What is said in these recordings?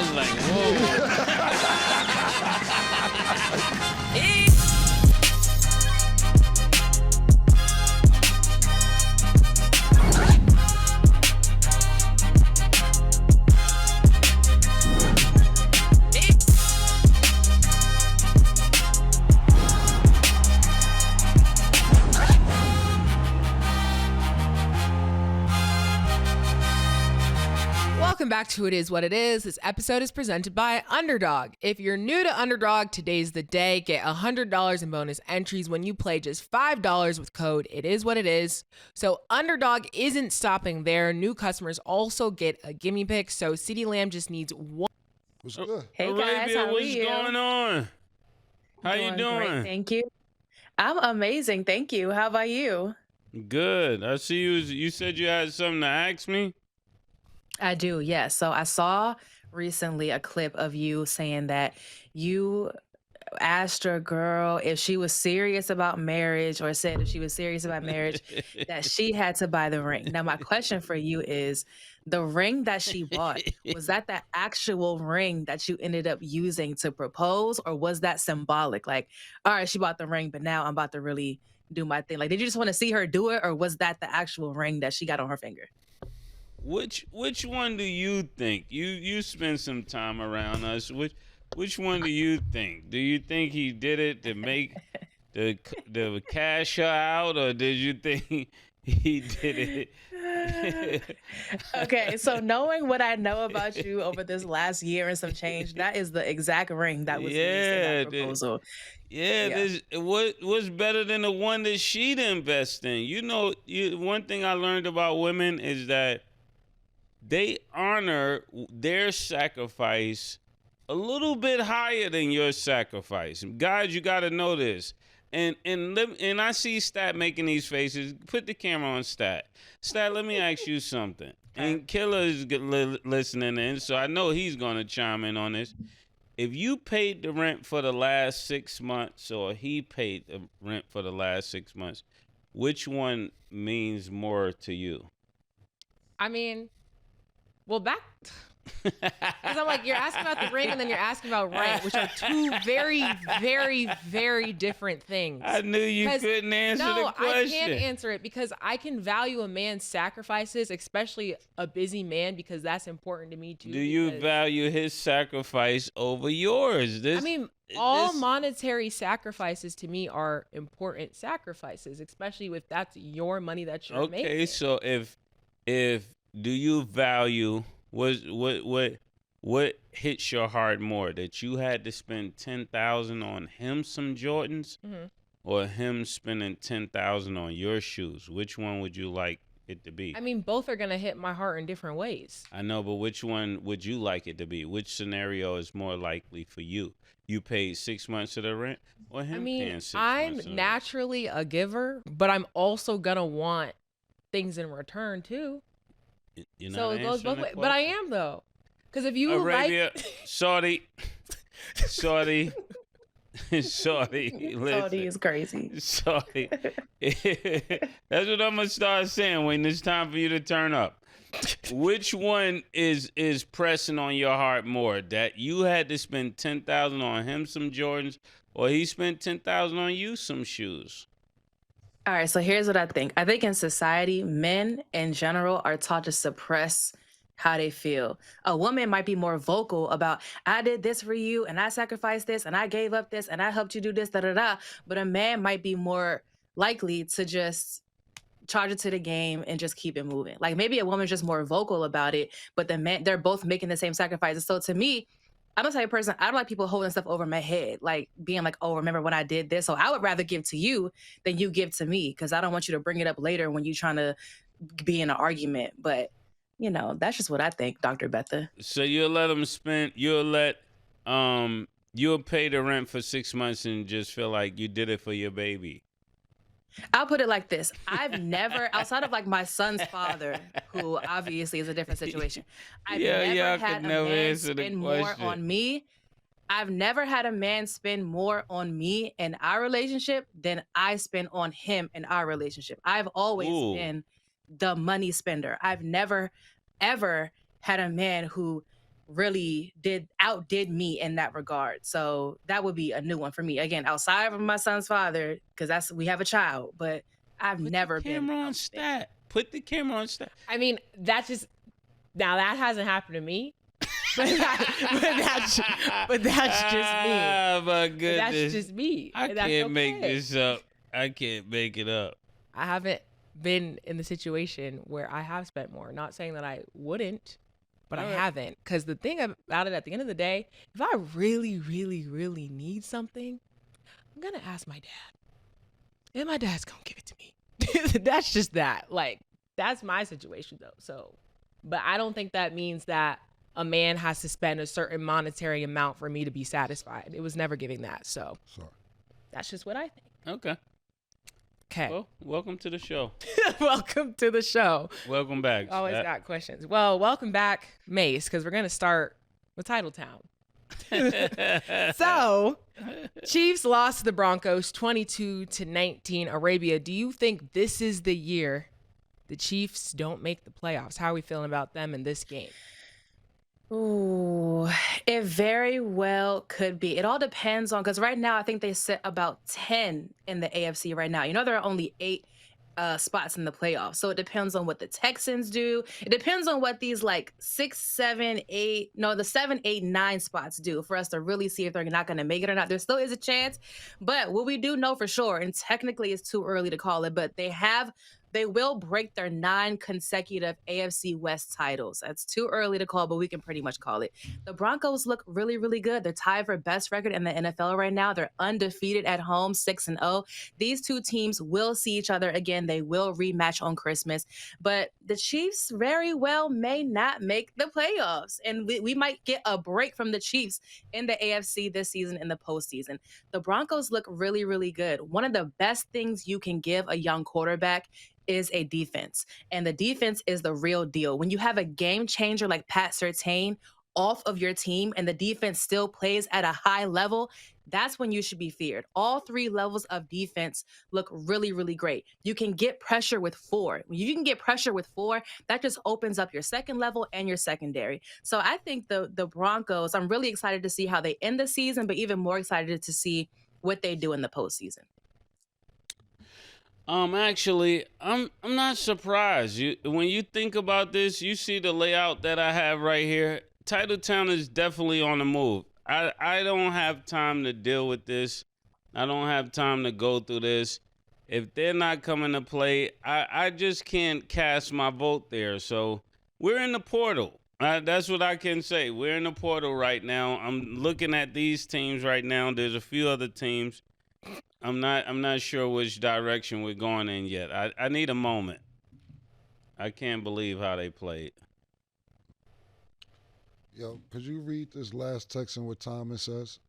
was like, whoa. Welcome back to It Is What It Is. This episode is presented by Underdog. If you're new to Underdog, today's the day. Get $100 in bonus entries when you play just $5 with code It Is What It Is. So Underdog isn't stopping there. New customers also get a gimme pick. So CeeDee Lamb just needs one. What's good? Hey guys, how are what's you? going on? How you doing? Great, thank you. I'm amazing, thank you. How about you? Good. I see you. You said you had something to ask me. I do, yes. So I saw recently a clip of you saying that you asked your girl if she was serious about marriage, or said if she was serious about marriage, that she had to buy the ring. Now, my question for you is, the ring that she bought, was that the actual ring that you ended up using to propose, or was that symbolic? Like, all right, she bought the ring, but now I'm about to really do my thing. Like, did you just want to see her do it, or was that the actual ring that she got on her finger? Which one do you think? You spend some time around us. Which one do you think? Do you think he did it to make the cash her out, or did you think he did it? Okay, so knowing what I know about you over this last year and some change, that is the exact ring that was used in that proposal. What's better than the one that she'd invest in? You know, one thing I learned about women is that they honor their sacrifice a little bit higher than your sacrifice. Guys, you got to know this. And I see Stat making these faces. Put the camera on Stat. Stat, let me ask you something. And Killa is listening in, so I know he's going to chime in on this. If you paid the rent for the last 6 months, or he paid the rent for the last 6 months, which one means more to you? I mean, well, back. Because I'm like, you're asking about the ring and then you're asking about rent, which are two very, very, very different things. I knew you couldn't answer the question. No, I can't answer it because I can value a man's sacrifices, especially a busy man, because that's important to me too. Do you value his sacrifice over yours? All monetary sacrifices to me are important sacrifices, especially if that's your money that you're making. Okay, so if do you value what hits your heart more, that you had to spend $10,000 on him some Jordans, or him spending $10,000 on your shoes? Which one would you like it to be? I mean, both are gonna hit my heart in different ways. I know, but which one would you like it to be? Which scenario is more likely for you? You paid 6 months of the rent, or him paying 6 months? I'm naturally a giver, but I'm also gonna want things in return too. So it goes both ways. But I am, though. Because if you Arabia, like... Saudi, listen. Saudi is crazy. Saudi. That's what I'm going to start saying when it's time for you to turn up. Which one is pressing on your heart more? That you had to spend $10,000 on him some Jordans, or he spent $10,000 on you some shoes? All right, so here's what I think. I think in society, men in general are taught to suppress how they feel. A woman might be more vocal about, I did this for you, and I sacrificed this, and I gave up this, and I helped you do this, da-da-da. But a man might be more likely to just charge it to the game and just keep it moving. Like, maybe a woman's just more vocal about it, but the man, they're both making the same sacrifices. So to me, I'm the type of person, I don't like people holding stuff over my head, like being like, oh, remember when I did this? So I would rather give to you than you give to me, because I don't want you to bring it up later when you're trying to be in an argument. But, you know, that's just what I think, Dr. Betha. So you'll let them spend, you'll pay the rent for 6 months and just feel like you did it for your baby. I'll put it like this. I've never, outside of like my son's father, who obviously is a different situation, I've never had a man spend more on me. I've never had a man spend more on me in our relationship than I spend on him in our relationship. I've always been the money spender. I've never, ever had a man who really outdid me in that regard. So that would be a new one for me. Again, outside of my son's father, because we have a child, but I've never been. Camera on stat. Put the camera on stat. I mean, that's just now that hasn't happened to me. but that's just me. Oh my goodness. That's just me. I can't make this up. I can't make it up. I haven't been in the situation where I have spent more. Not saying that I wouldn't, but I haven't. Because the thing about it, at the end of the day, if I really, really, really need something, I'm going to ask my dad. And my dad's going to give it to me. That's just that. Like, that's my situation, though. So, but I don't think that means that a man has to spend a certain monetary amount for me to be satisfied. It was never giving that. So, that's just what I think. Okay. Okay. Well, welcome to the show. Welcome to the show. Welcome back. Always got questions. Well, welcome back, Mace, because we're going to start with Titletown. So, Chiefs lost to the Broncos 22-19. Arabia, do you think this is the year the Chiefs don't make the playoffs? How are we feeling about them in this game? Ooh, it very well could be. It all depends on, because right now I think they sit about 10 in the AFC right now. You know, there are only 8 spots in the playoffs. So it depends on what the Texans do. It depends on what these like 6, 7, 8, no, the 7, 8, 9 spots do for us to really see if they're not going to make it or not. There still is a chance. But what we do know for sure, and technically it's too early to call it, but they will break their 9 consecutive AFC West titles. That's too early to call, but we can pretty much call it. The Broncos look really, really good. They're tied for best record in the NFL right now. They're undefeated at home, 6-0. These two teams will see each other again. They will rematch on Christmas. But the Chiefs very well may not make the playoffs. And we might get a break from the Chiefs in the AFC this season in the postseason. The Broncos look really, really good. One of the best things you can give a young quarterback is a defense. And the defense is the real deal. When you have a game changer like Pat Surtain off of your team and the defense still plays at a high level, that's when you should be feared. All 3 levels of defense look really, really great. You can get pressure with 4. When you can get pressure with 4, that just opens up your second level and your secondary. So I think the Broncos, I'm really excited to see how they end the season, but even more excited to see what they do in the postseason. Actually, I'm not surprised. When you think about this, you see the layout that I have right here. Titletown is definitely on the move. I don't have time to deal with this. I don't have time to go through this. If they're not coming to play, I just can't cast my vote there. So we're in the portal. That's what I can say. We're in the portal right now. I'm looking at these teams right now. There's a few other teams. I'm not sure which direction we're going in yet. I need a moment. I can't believe how they played. Yo, could you read this last text and what time it says?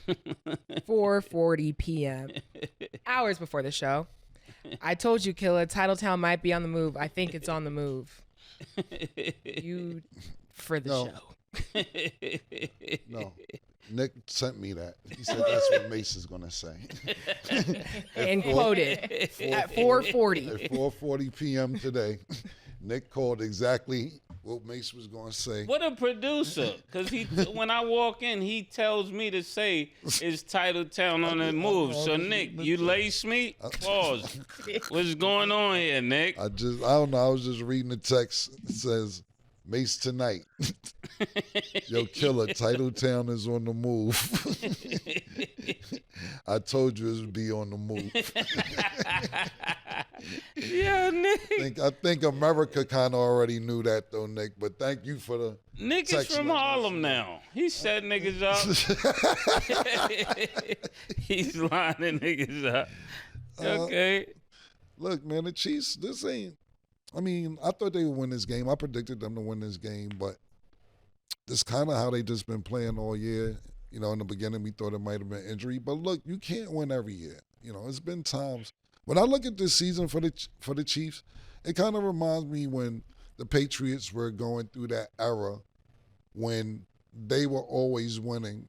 4:40 p.m. Hours before the show. I told you, Killa, Titletown might be on the move. I think it's on the move. You for the show. No. Nick sent me that. He said that's what Mace is going to say. And quoted at 4:40. At 4:40 p.m. today, Nick called exactly what Mace was going to say. What a producer. Because when I walk in, he tells me to say, is Titletown on the move? So, Nick, you lace me? Pause. What's going on here, Nick? I don't know. I was just reading the text. It says, Mace tonight. Yo, Killa, Titletown is on the move. I told you it would be on the move. Yeah, Nick. I think America kind of already knew that, though, Nick. But thank you for the Nick is from Harlem now. He set niggas up. He's lining niggas up. Okay. Look, man, the Chiefs, I thought they would win this game. I predicted them to win this game, but this kind of how they just been playing all year. You know, in the beginning, we thought it might have been injury. But look, you can't win every year. You know, it's been times. When I look at this season for the Chiefs, it kind of reminds me when the Patriots were going through that era when they were always winning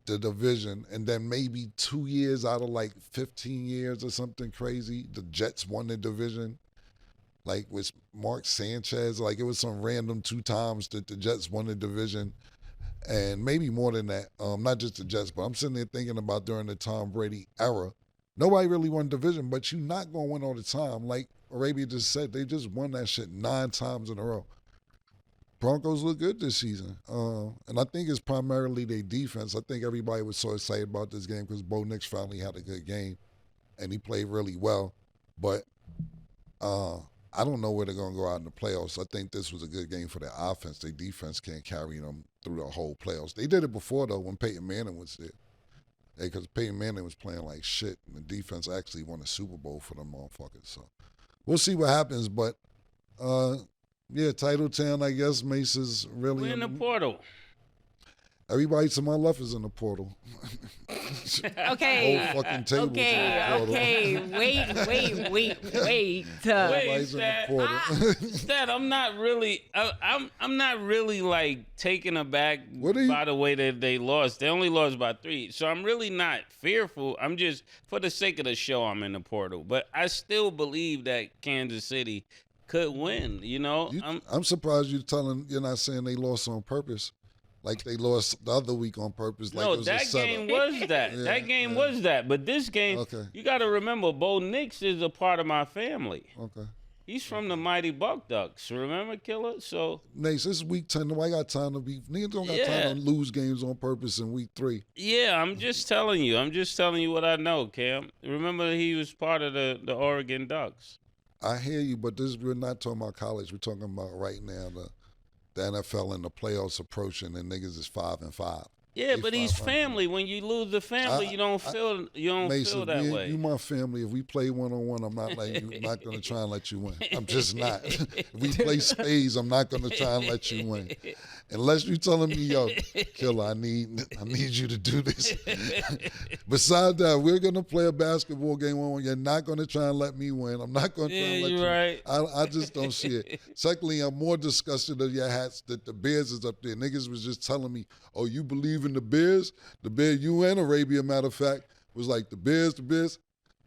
the division, and then maybe 2 years out of like 15 years or something crazy, the Jets won the division. like with Mark Sanchez. Like it was some random 2 times that the Jets won the division, and maybe more than that. Not just the Jets, but I'm sitting there thinking about during the Tom Brady era, nobody really won division, but you're not gonna win all the time. Like Arabia just said, they just won that shit 9 times in a row. Broncos look good this season, and I think it's primarily their defense. I think everybody was so excited about this game because Bo Nix finally had a good game, and he played really well. But I don't know where they're going to go out in the playoffs. I think this was a good game for their offense. Their defense can't carry them through the whole playoffs. They did it before, though, when Peyton Manning was there. Because Peyton Manning was playing like shit, and the defense actually won a Super Bowl for them motherfuckers. So we'll see what happens, but yeah, Titletown, I guess. Mace is really We're in the portal. Everybody to my left is in the portal. Okay. Whole fucking table. Okay. Wait. Wait, Everybody's in the portal. Stat, I'm not really like taken aback by the way that they lost. They only lost by 3, so I'm really not fearful. I'm just, for the sake of the show, I'm in the portal. But I still believe that Kansas City could win. You know, I'm surprised you're not saying they lost on purpose. Like they lost the other week on purpose. Like no, it was that game was that. Yeah, that game was that. But this game, you got to remember, Bo Nix is a part of my family. Okay. He's from the mighty Buck Ducks. Remember, Killa? So, Nace, this is week 10. Nobody got time to be. Niggas don't got time to lose games on purpose in week 3. Yeah, I'm just telling you. I'm just telling you what I know, Cam. Remember, he was part of the Oregon Ducks. I hear you, but we're not talking about college. We're talking about right now the NFL and the playoffs approaching, and niggas is 5-5. Yeah, but he's family. When you lose the family, you don't feel feel that way. You my family. If we play 1-on-1, I'm not not gonna try and let you win. I'm just not. If we play spades, I'm not gonna try and let you win. Unless you're telling me, yo, Killa, I need you to do this. Besides that, we're gonna play a basketball game 1-on-1. You're not gonna try and let me win. I'm not gonna try and let you right. win. I just don't see it. Secondly, I'm more disgusted of your hats that the Bears is up there. Niggas was just telling me, oh, you believe in the Bears? The Bears, you and Arabia, matter of fact, was like the Bears.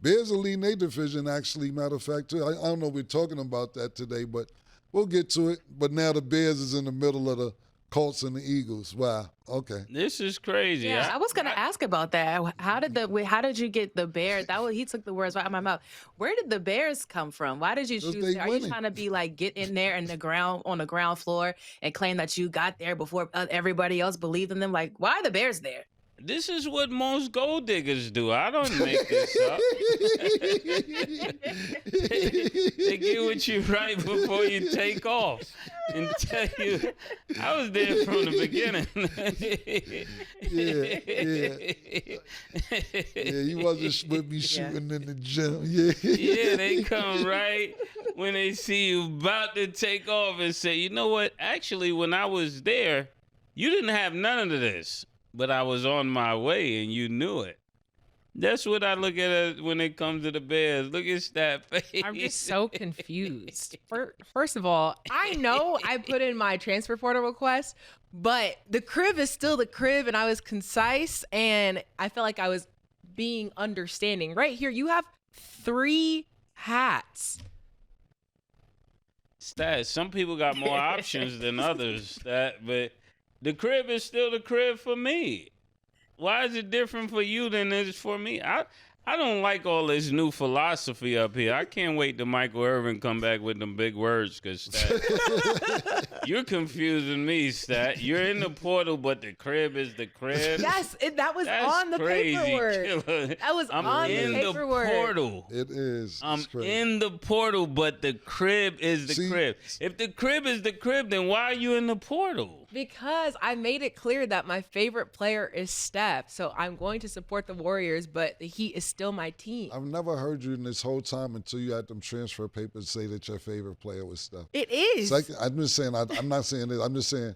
Bears are leading their division, actually, matter of fact, too. I don't know if we're talking about that today, but we'll get to it. But now the Bears is in the middle of the Colts and the Eagles. Wow. Okay. This is crazy. Yeah, I was gonna ask about that. How did you get the Bears? He took the words right out of my mouth. Where did the Bears come from? Why did you choose there? Are you trying to be like get in there in the ground on the ground floor and claim that you got there before everybody else believed in them? Like, why are the Bears there? This is what most gold diggers do. I don't make this up. They get with you right before you take off and tell you, I was there from the beginning. Yeah, you wasn't with me shooting in the gym. Yeah, they come right when they see you about to take off and say, you know what? Actually, when I was there, you didn't have none of this. But I was on my way, and you knew it. That's what I look at when it comes to the Bears. Look at that face. I'm just so confused. First of all, I know I put in my transfer portal request, but the crib is still the crib, and I was concise, and I felt like I was being understanding. Right here, you have 3 hats. Stats. Some people got more options than others. But the crib is still the crib for me. Why is it different for you than it is for me? I don't like all this new philosophy up here. I can't wait till Michael Irvin come back with them big words, because you're confusing me, Stat. You're in the portal, but the crib is the crib. Yes, that was That's on the crazy, paperwork. Killa. That was I'm on in the paperwork. The portal. It is. I'm in the portal, but the crib is the crib. If the crib is the crib, then why are you in the portal? Because I made it clear that my favorite player is Steph, so I'm going to support the Warriors, but the Heat is still my team. I've never heard you in this whole time until you had them transfer papers say that your favorite player was Steph. It is. Second, I'm just saying, I'm not saying this. I'm just saying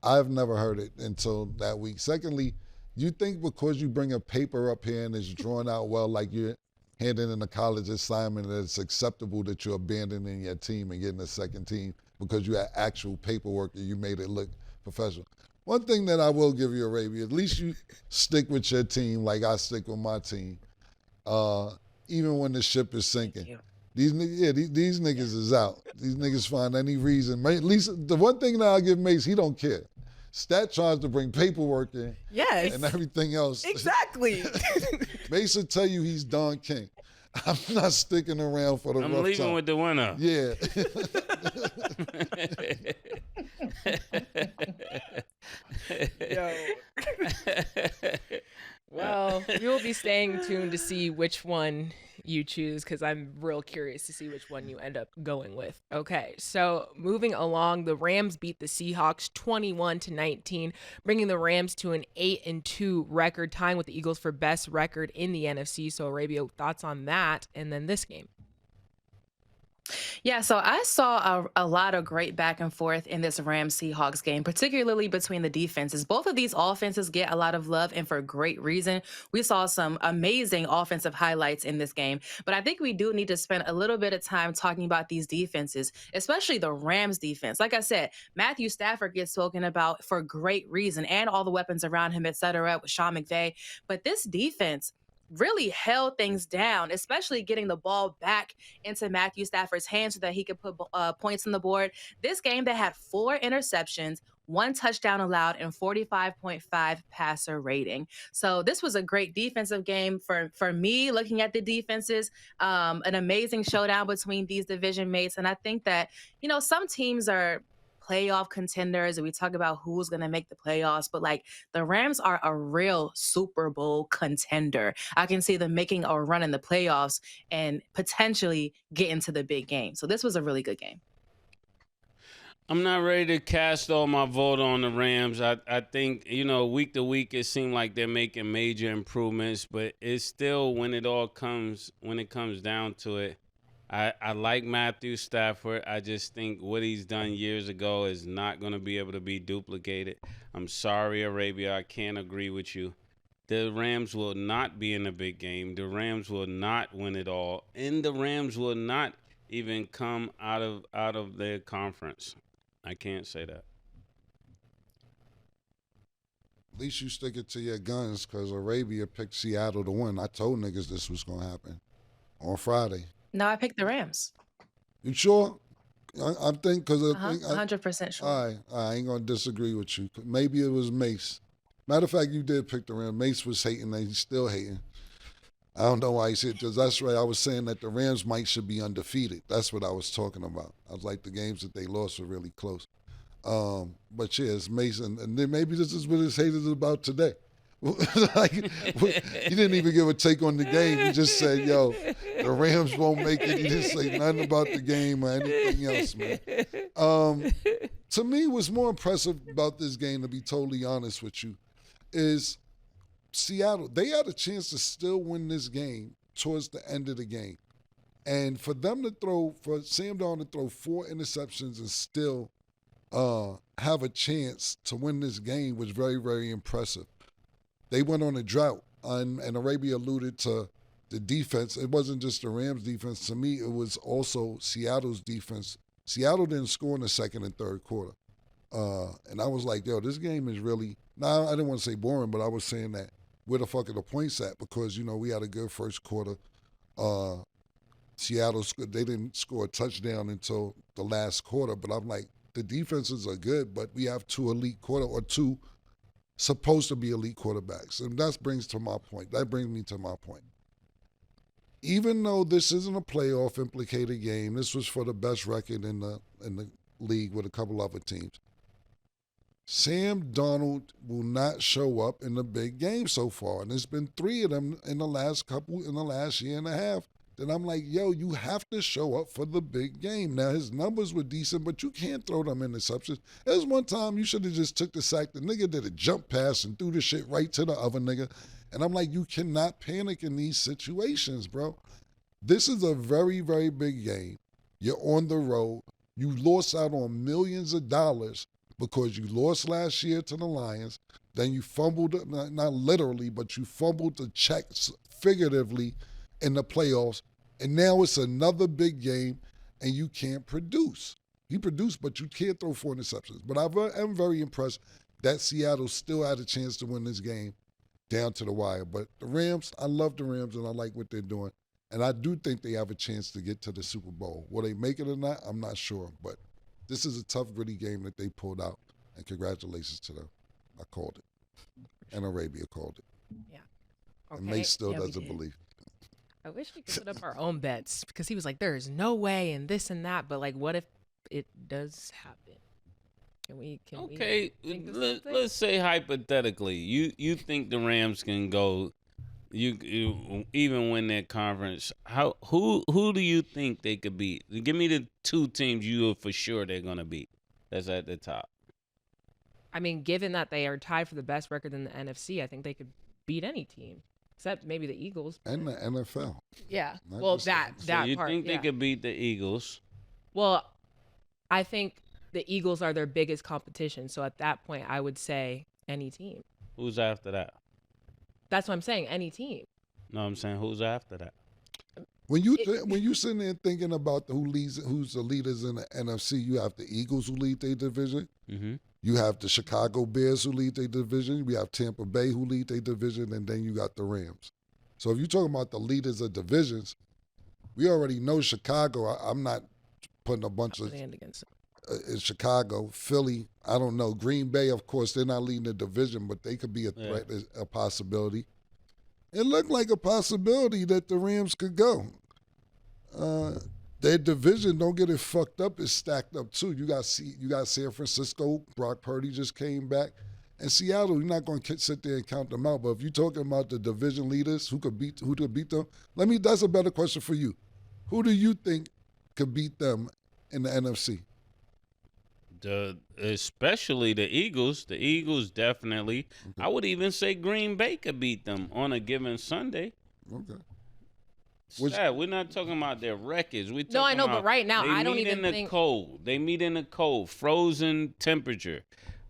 I've never heard it until that week. Secondly, you think because you bring a paper up here and it's drawn out well, like you're handing in a college assignment, that it's acceptable that you're abandoning your team and getting a second team because you had actual paperwork and you made it look professional. One thing that I will give you, Arabia, at least you stick with your team like I stick with my team, even when the ship is sinking. These niggas is out. These niggas find any reason. At least the one thing that I'll give Mace, he don't care. Stat tries to bring paperwork in. Yes. And everything else. Exactly. Mace will tell you he's Don King. I'm not sticking around for the rough time. I'm leaving with the winner. Yeah. Yo. Well, we will be staying tuned to see which one you choose because I'm real curious to see which one you end up going with. Okay, so moving along, the Rams beat the Seahawks 21-19, bringing the Rams to an 8-2 record, tying with the Eagles for best record in the NFC. So, Arabia, thoughts on that and then this game? Yeah, so I saw a lot of great back and forth in this Rams-Seahawks game, particularly between the defenses. Both of these offenses get a lot of love, and for great reason. We saw some amazing offensive highlights in this game, but I think we do need to spend a little bit of time talking about these defenses, especially the Rams defense. Like I said, Matthew Stafford gets spoken about for great reason, and all the weapons around him, et cetera, with Sean McVay. But this defense really held things down, especially getting the ball back into Matthew Stafford's hands so that he could put points on the board. This game, they had 4 interceptions, 1 touchdown allowed, and 45.5 passer rating. So this was a great defensive game for me, looking at the defenses, an amazing showdown between these division mates. And I think that, some teams are playoff contenders and we talk about who's going to make the playoffs, but like the Rams are a real Super Bowl contender. I can see them making a run in the playoffs and potentially get into the big game. So this was a really good game. I'm not ready to cast all my vote on the Rams. I think, week to week it seemed like they're making major improvements, but it's still when it comes down to it, I like Matthew Stafford. I just think what he's done years ago is not going to be able to be duplicated. I'm sorry, Arabia. I can't agree with you. The Rams will not be in a big game. The Rams will not win it all. And the Rams will not even come out of their conference. I can't say that. At least you stick it to your guns because Arabia picked Seattle to win. I told niggas this was going to happen on Friday. No, I picked the Rams. You sure? I think because 100% sure. All right, I ain't gonna disagree with you. Maybe it was Mace. Matter of fact, you did pick the Rams. Mace was hating, and he's still hating. I don't know why he's here because that's right. I was saying that the Rams should be undefeated. That's what I was talking about. I was like the games that they lost were really close. But yeah, it's Mace, and then maybe this is what his haters is about today. Like, he didn't even give a take on the game. He just said, yo, the Rams won't make it. He didn't say nothing about the game or anything else, man. To me, what's more impressive about this game, to be totally honest with you, is Seattle. They had a chance to still win this game towards the end of the game. And for Sam Darnold to throw 4 interceptions and still have a chance to win this game was very, very impressive. They went on a drought, and Arabia alluded to the defense. It wasn't just the Rams' defense. To me, it was also Seattle's defense. Seattle didn't score in the second and third quarter. And I was like, yo, this game is really – now, I didn't want to say boring, but I was saying that where the fuck are the points at? Because, we had a good first quarter. Seattle, they didn't score a touchdown until the last quarter. But I'm like, the defenses are good, but we have 2 elite two supposed to be elite quarterbacks. And that brings me to my point. Even though this isn't a playoff implicated game, this was for the best record in the league with a couple other teams. Sam Darnold will not show up in the big game so far. And there's been 3 of them in the last year and a half. Then I'm like, yo, you have to show up for the big game. Now, his numbers were decent, but you can't throw them interceptions. There's one time you should have just took the sack. The nigga did a jump pass and threw the shit right to the other nigga. And I'm like, you cannot panic in these situations, bro. This is a very, very big game. You're on the road. You lost out on millions of dollars because you lost last year to the Lions. Then you fumbled, not literally, but you fumbled the checks figuratively in the playoffs, and now it's another big game, and you can't produce. You produce, but you can't throw 4 interceptions. But I am very impressed that Seattle still had a chance to win this game down to the wire. But the Rams, I love the Rams, and I like what they're doing. And I do think they have a chance to get to the Super Bowl. Will they make it or not? I'm not sure. But this is a tough, gritty game that they pulled out. And congratulations to them. I called it. And Arabia called it. Yeah. And Mace still Yeah, we doesn't did. believe. I wish we could put up our own bets because he was like, "There is no way," and this and that. But like, what if it does happen? Can we? Okay, think of something? let's say hypothetically, you think the Rams can go, you even win that conference. Who do you think they could beat? Give me the two teams you are for sure they're gonna beat. That's at the top. I mean, given that they are tied for the best record in the NFC, I think they could beat any team except maybe the Eagles. And the NFL. Yeah. Not Well, just that the- that So you part. think yeah. they could beat the Eagles? Well, I think the Eagles are their biggest competition. So at that point, I would say any team. Who's after that? That's what I'm saying. Any team. No, I'm saying who's after that? When you sitting there thinking about who's the leaders in the NFC, you have the Eagles who lead their division. Mm-hmm. You have the Chicago Bears who lead their division. We have Tampa Bay who lead their division, and then you got the Rams. So if you're talking about the leaders of divisions, we already know Chicago. I'm not putting a bunch of Putting it against them. in Chicago, Philly. I don't know. Green Bay, of course, they're not leading the division, but they could be a threat, a possibility. It looked like a possibility that the Rams could go. Their division, don't get it fucked up, is stacked up too. You got San Francisco. Brock Purdy just came back. And Seattle, you're not going to sit there and count them out. But if you're talking about the division leaders, who could beat them? That's a better question for you. Who do you think could beat them in the NFC? Especially the Eagles. The Eagles definitely. Okay. I would even say Green Bay could beat them on a given Sunday. Okay. We're not talking about their records. We're talking No, I know, but about right now, they I don't meet even in the think- cold. They meet in the cold, frozen temperature.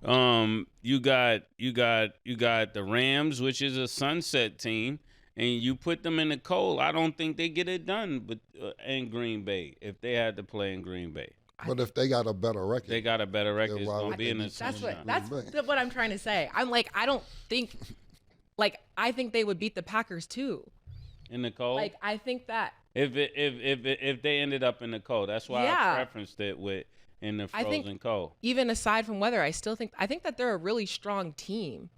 You got the Rams, which is a sunset team, and you put them in the cold. I don't think they get it done, but in Green Bay, if they had to play in Green Bay, But if they got a better record, they got a better record. Then It's why gonna would be they in the be sunshine. That's Green Bay. what I'm trying to say. I'm like, I don't think, like, I think they would beat the Packers too. In the cold. Like, I think that. If they ended up in the cold, that's why Yeah. I preferenced it with in the I think- frozen cold. Even aside from weather, I think that they're a really strong team,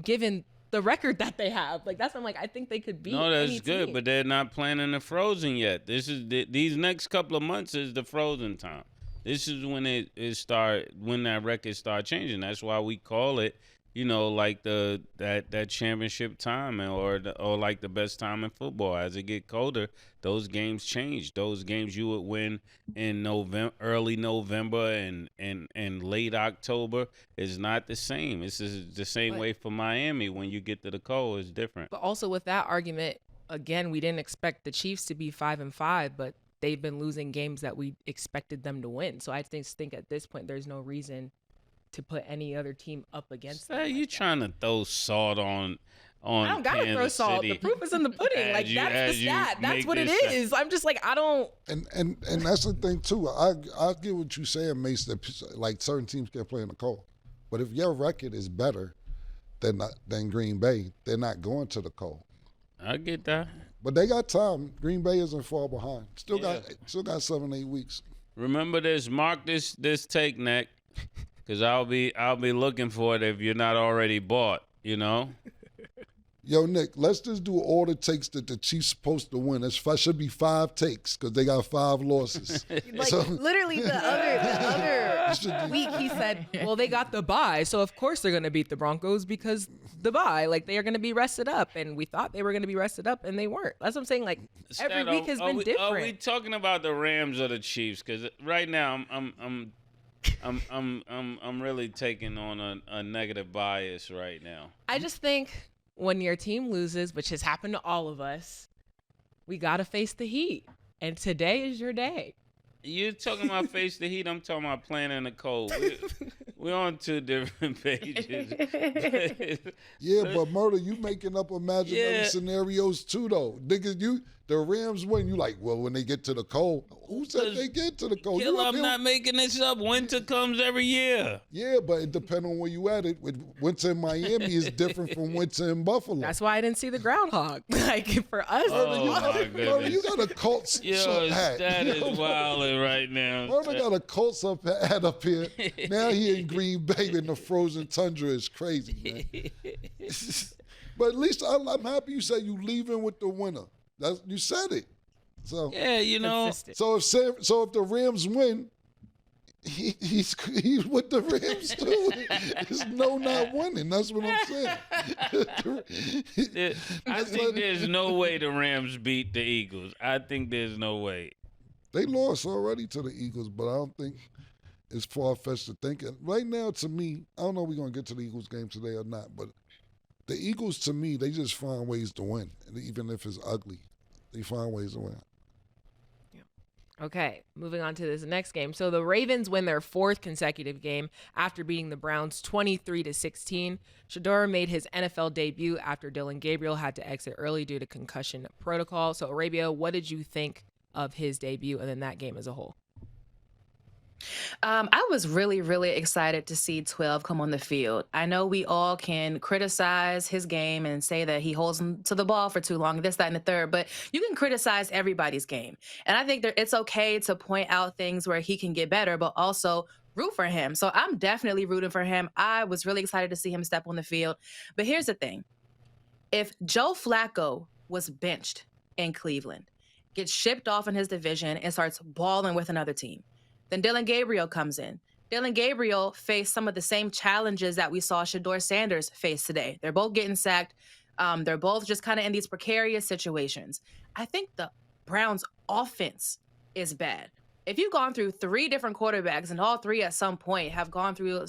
given the record that they have. Like that's, I'm like, I think they could beat. No, that's any good, team. but they're not playing in the frozen yet. These next couple of months is the frozen time. This is when when that record start changing. That's why we call it, like that championship time or like the best time in football. As it get colder, those games change. Those games you would win in early November and late October is not the same. This is the same But- way for Miami. When you get to the cold, it's different. But also with that argument, again, we didn't expect the Chiefs to be 5-5, but they've been losing games that we expected them to win. So I think at this point, there's no reason to put any other team up against them. Hey, you like that. trying to throw salt on I don't gotta throw Kansas salt. City. The proof is in the pudding. As Like you- that's as the you stat. That's make what it this is. I'm just like, I don't. And that's the thing too. I get what you're saying, Mace. That like certain teams can play in the cold, but if your record is better than Green Bay, they're not going to the cold. I get that. But they got time. Green Bay isn't far behind. Still Yeah. got 7-8 weeks. Remember this. Mark this take, Nick, because I'll be looking for it if you're not already bought. Yo, Nick, let's just do all the takes that the Chiefs supposed to win. It should be 5 takes because they got 5 losses. Like So- literally the other week he said, well, they got the bye, so of course they're gonna beat the Broncos because the bye, like they are gonna be rested up, and we thought they were gonna be rested up, and they weren't. That's what I'm saying. Like every Stat, week has been different. Are we talking about the Rams or the Chiefs? Because right now I'm really taking on a negative bias right now. I just think when your team loses, which has happened to all of us, we gotta face the heat, and today is your day. You're talking about face the heat. I'm talking about playing in the cold. We're on 2 different pages. Yeah, but Murda, you making up imaginary Yeah. scenarios too, though. Nigga, the Rams win, you like, well, when they get to the cold, who said they get to the cold? Killa, I'm not making this up. Winter comes every year. Yeah, but it depends on where you at. It winter in Miami is different from winter in Buffalo. That's why I didn't see the groundhog. Like for us, You got a Colts hat. That is wilding right now. Murda got a Colts hat up here. Now he in Green Bay in the frozen tundra. Is crazy, man. But at least I'm happy you said you leaving with the winner. You said it. So yeah, you know. Consistent. So if the Rams win, he's with the Rams too. There's no not winning. That's what I'm saying. I think there's no way the Rams beat the Eagles. I think there's no way. They lost already to the Eagles, but I don't think it's far-fetched to think. Right now, to me, I don't know if we're going to get to the Eagles game today or not, but the Eagles, to me, they just find ways to win, even if it's ugly. They find ways to win. Okay, moving on to this next game. So the Ravens win their 4th consecutive game after beating the Browns 23-16. Shedeur made his NFL debut after Dillon Gabriel had to exit early due to concussion protocol. So Arabia, what did you think of his debut and then that game as a whole? I was really, really excited to see 12 come on the field. I know we all can criticize his game and say that he holds him to the ball for too long, this, that, and the third, but you can criticize everybody's game. And I think that it's okay to point out things where he can get better, but also root for him. So I'm definitely rooting for him. I was really excited to see him step on the field. But here's the thing. If Joe Flacco was benched in Cleveland, gets shipped off in his division, and starts balling with another team, then Dillon Gabriel comes in. Dillon Gabriel faced some of the same challenges that we saw Shedeur Sanders face today. They're both getting sacked. They're both just kind of in these precarious situations. I think the Browns' offense is bad. If you've gone through 3 different quarterbacks and all 3 at some point have gone through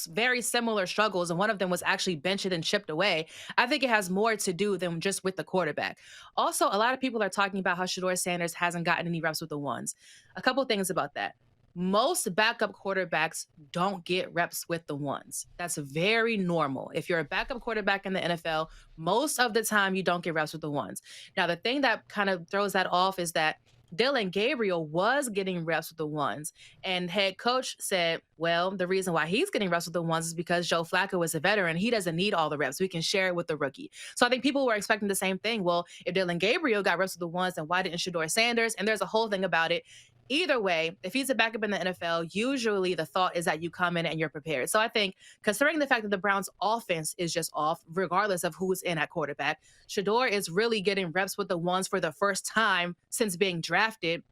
very similar struggles and one of them was actually benched and chipped away, I think it has more to do than just with the quarterback. Also, a lot of people are talking about how Shedeur Sanders hasn't gotten any reps with the ones. A couple things about that. Most backup quarterbacks don't get reps with the ones. That's very normal. If you're a backup quarterback in the NFL, most of the time you don't get reps with the ones. Now, the thing that kind of throws that off is that Dillon Gabriel was getting reps with the ones. And head coach said, well, the reason why he's getting reps with the ones is because Joe Flacco is a veteran. He doesn't need all the reps. We can share it with the rookie. So I think people were expecting the same thing. Well, if Dillon Gabriel got reps with the ones, then why didn't Shedeur Sanders? And there's a whole thing about it. Either way, if he's a backup in the NFL, usually the thought is that you come in and you're prepared. So I think considering the fact that the Browns offense is just off, regardless of who's in at quarterback, Shedeur is really getting reps with the ones for the first time since being drafted.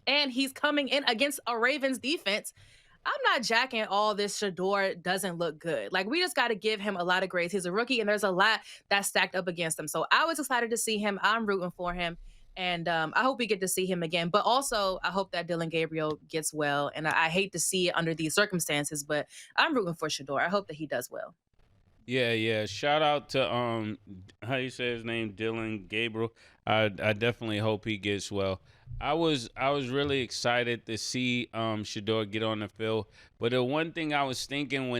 And he's coming in against a Ravens defense. I'm not jacking all this Shedeur doesn't look good. Like, we just got to give him a lot of grace. He's a rookie and there's a lot that's stacked up against him. So I was excited to see him. I'm rooting for him. And I hope we get to see him again. But also, I hope that Dillon Gabriel gets well. And I hate to see it under these circumstances, but I'm rooting for Shedeur. I hope that he does well. Yeah. Shout out to how you say his name, Dillon Gabriel. I definitely hope he gets well. I was really excited to see Shedeur get on the field. But the one thing I was thinking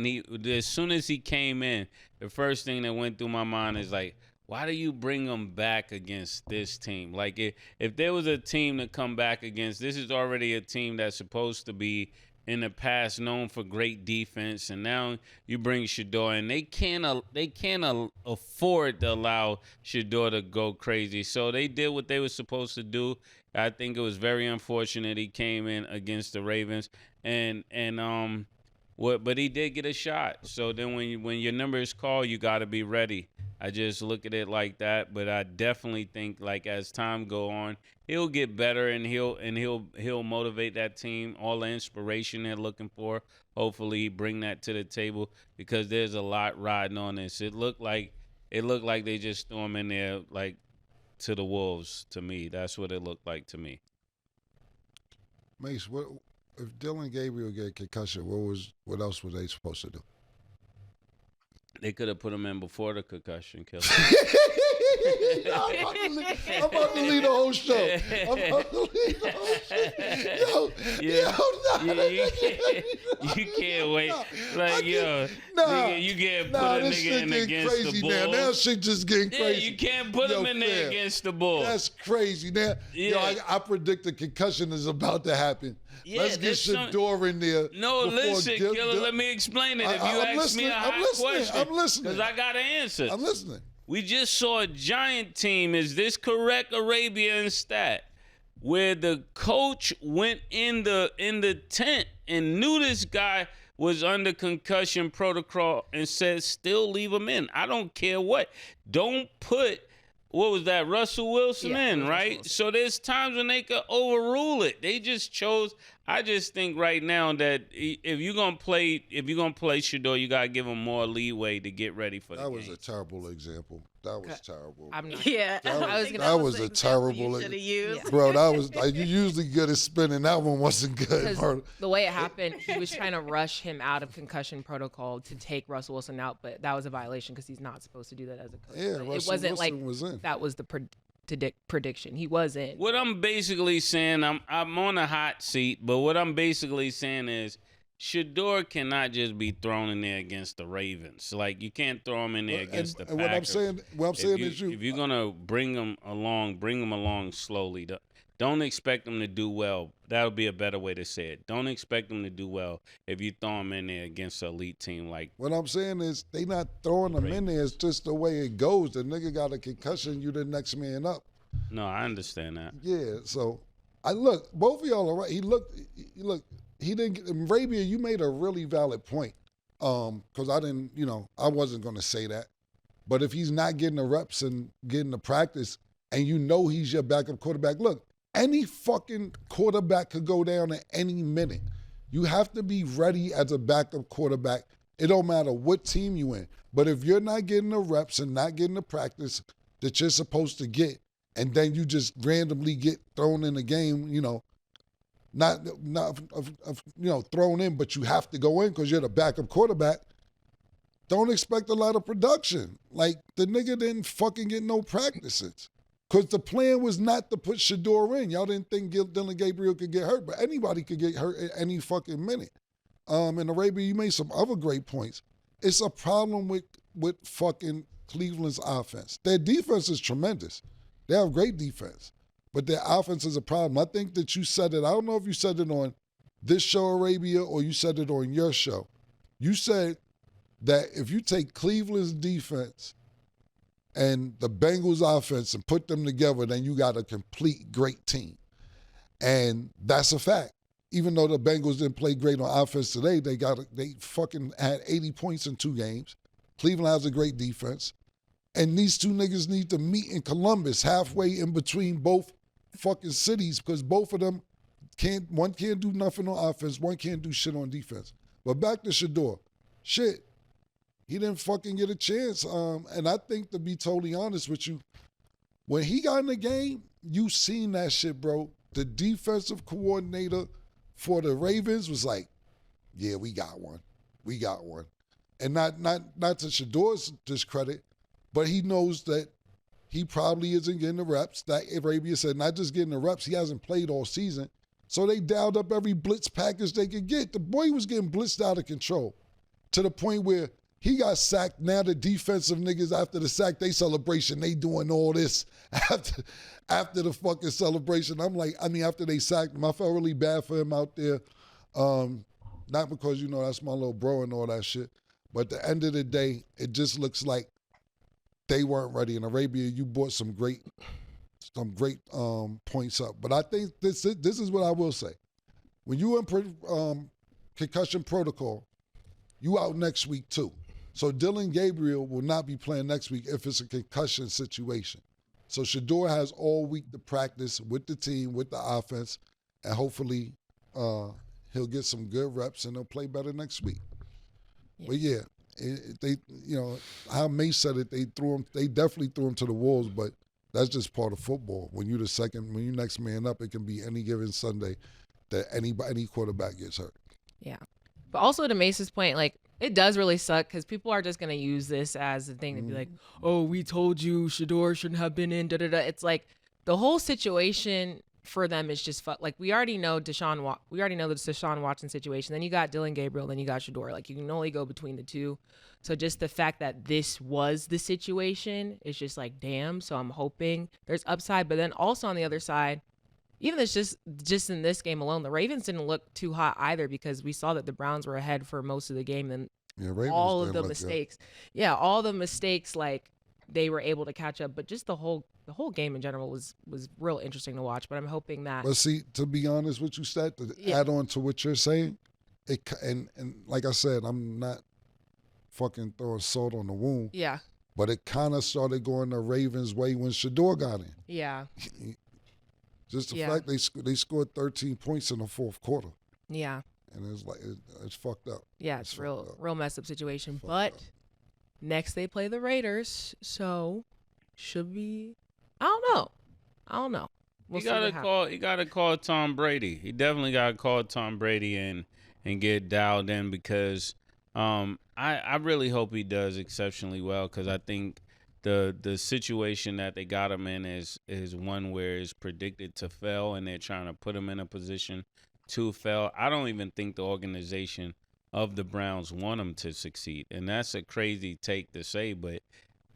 as soon as he came in, the first thing that went through my mind is like, why do you bring him back against this team? Like, if there was a team to come back against, this is already a team that's supposed to be in the past known for great defense, and now you bring Shedeur, and they can't afford to allow Shedeur to go crazy. So they did what they were supposed to do. I think it was very unfortunate he came in against the Ravens, but he did get a shot. So then when your number is called, you got to be ready. I just look at it like that, but I definitely think like as time go on, he'll get better and he'll motivate that team. All the inspiration they're looking for, hopefully bring that to the table because there's a lot riding on this. It looked like they just threw him in there like to the wolves. To me, that's what it looked like to me. Mace, what if Dillon Gabriel get concussion? What else were they supposed to do? They could have put him in before the concussion, Killa. I'm about to leave the whole show. Yo, You can't wait. Like, yo, nigga, you can't put a nigga in against the Bulls. Now shit just getting crazy. Yeah, you can't put him in there against the Bulls. That's crazy. Now, I predict a concussion is about to happen. Yeah, let's get Shedeur in there. No, listen, Killa, let me explain it. If you ask me a hot question, I'm listening. Because I got an answer. I'm listening. We just saw a giant team. Is this correct, Arabian stat? Where the coach went in the tent and knew this guy was under concussion protocol and said, still leave him in. I don't care what. Don't put, what was that, Russell Wilson in, right? So there's times when they could overrule it. They just chose. I just think right now that if you're gonna play Shedeur, you gotta give him more leeway to get ready for the game. That was a terrible example. That was terrible. I'm not. Yeah, that was a terrible. Bro, you usually good at spinning. That one wasn't good. The way it happened, he was trying to rush him out of concussion protocol to take Russell Wilson out, but that was a violation because he's not supposed to do that as a coach. Yeah, it wasn't Wilson was in. That was the prediction. He was in. What I'm basically saying, I'm on a hot seat, but what I'm basically saying is Shedeur cannot just be thrown in there against the Ravens. Like, you can't throw him in there against the Packers. What I'm saying is if you're gonna bring him along slowly. Don't expect him to do well. That'll be a better way to say it. Don't expect him to do well if you throw him in there against an elite team like. What I'm saying is they not throwing him in there. It's just the way it goes. The nigga got a concussion. You the next man up. No, I understand that. Yeah. So both of y'all are right. He didn't get Arabia. You made a really valid point. Because I wasn't going to say that. But if he's not getting the reps and getting the practice, and you know he's your backup quarterback, look. Any fucking quarterback could go down at any minute. You have to be ready as a backup quarterback. It don't matter what team you in. But if you're not getting the reps and not getting the practice that you're supposed to get, and then you just randomly get thrown in the game, not thrown in, but you have to go in because you're the backup quarterback, don't expect a lot of production. Like, the nigga didn't fucking get no practices. Because the plan was not to put Shedeur in. Y'all didn't think Dillon Gabriel could get hurt, but anybody could get hurt at any fucking minute. In Arabia, you made some other great points. It's a problem with fucking Cleveland's offense. Their defense is tremendous. They have great defense, but their offense is a problem. I think that you said it. I don't know if you said it on this show, Arabia, or you said it on your show. You said that if you take Cleveland's defense and the Bengals offense and put them together, then you got a complete great team. And that's a fact. Even though the Bengals didn't play great on offense today, they fucking had 80 points in 2 games. Cleveland has a great defense. And these two niggas need to meet in Columbus, halfway in between both fucking cities, because both of them one can't do nothing on offense, one can't do shit on defense. But back to Shedeur. Shit. He didn't fucking get a chance. And I think, to be totally honest with you, when he got in the game, you seen that shit, bro. The defensive coordinator for the Ravens was like, yeah, we got one. We got one. And not to Shedeur's discredit, but he knows that he probably isn't getting the reps. That Arabia said, not just getting the reps, he hasn't played all season. So they dialed up every blitz package they could get. The boy was getting blitzed out of control to the point where he got sacked. Now the defensive niggas, after the sack, they celebration, they doing all this after the fucking celebration. After they sacked him, I felt really bad for him out there. Not because, that's my little bro and all that shit. But at the end of the day, it just looks like they weren't ready. In Arabia, you brought some great points up. But I think this is what I will say. When you in concussion protocol, you out next week too. So Dillon Gabriel will not be playing next week if it's a concussion situation. So Shedeur has all week to practice with the team, with the offense, and hopefully he'll get some good reps and he'll play better next week. Yeah. But yeah, how May said it, they definitely threw him to the wolves, but that's just part of football. When you next man up, it can be any given Sunday that any quarterback gets hurt. Yeah. But also to Mace's point, like, it does really suck because people are just going to use this as a thing to be like, oh, we told you Shedeur shouldn't have been in, da-da-da. It's like the whole situation for them is just like we already know the Deshaun Watson situation. Then you got Dillon Gabriel, then you got Shedeur. Like you can only go between the two. So just the fact that this was the situation is just like damn. So I'm hoping there's upside, but then also on the other side, even this just in this game alone, the Ravens didn't look too hot either because we saw that the Browns were ahead for most of the game and all of the mistakes. Yeah, all the mistakes like they were able to catch up, but just the whole game in general was real interesting to watch. But I'm hoping that. But see, to be honest with you, Stat, to add on to what you're saying, and like I said, I'm not fucking throwing salt on the wound. Yeah. But it kind of started going the Ravens' way when Shedeur got in. Yeah. Just the fact they scored 13 points in the fourth quarter. Yeah. And it's like it's fucked up. Yeah, it's real messed up situation. But next they play the Raiders, so should be. I don't know. We'll you gotta call Tom Brady. He definitely gotta call Tom Brady and get dialed in because I really hope he does exceptionally well because I think the situation that they got him in is one where it's predicted to fail and they're trying to put him in a position to fail. I don't even think the organization of the Browns want him to succeed. And that's a crazy take to say, but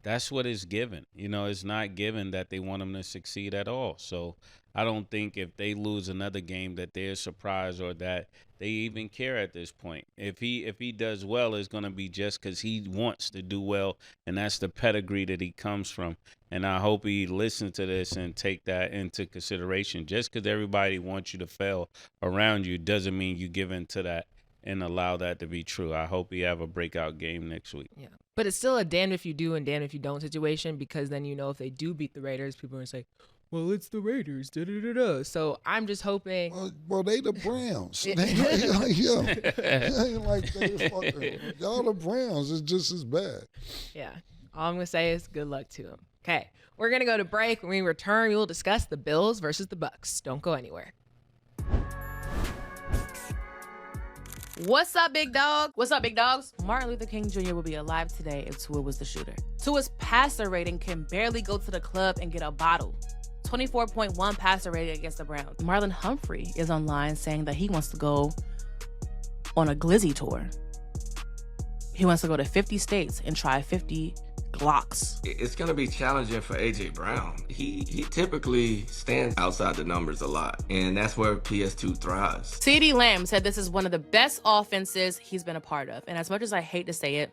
that's what it's given. You know, it's not given that they want him to succeed at all. So I don't think if they lose another game that they're surprised or that they even care at this point. If he does well, it's going to be just because he wants to do well, and that's the pedigree that he comes from. And I hope he listens to this and take that into consideration. Just because everybody wants you to fail around you doesn't mean you give in to that and allow that to be true. I hope he have a breakout game next week. Yeah. But it's still a damn if you do and damn if you don't situation because then you know if they do beat the Raiders, people are going to say, well, it's the Raiders. Da, da, da, da. So I'm just hoping. Well, they the Browns. They ain't like, yo. They ain't like they fucking. Y'all the Browns. It's just as bad. Yeah. All I'm going to say is good luck to them. Okay. We're going to go to break. When we return, we will discuss the Bills versus the Bucks. Don't go anywhere. What's up, big dog? What's up, big dogs? Martin Luther King Jr. will be alive today if Tua was the shooter. Tua's passer rating can barely go to the club and get a bottle. 24.1 passer rating against the Browns. Marlon Humphrey is online saying that he wants to go on a glizzy tour. He wants to go to 50 states and try 50 Glocks. It's going to be challenging for A.J. Brown. He typically stands outside the numbers a lot, and that's where PS2 thrives. CeeDee Lamb said this is one of the best offenses he's been a part of. And as much as I hate to say it,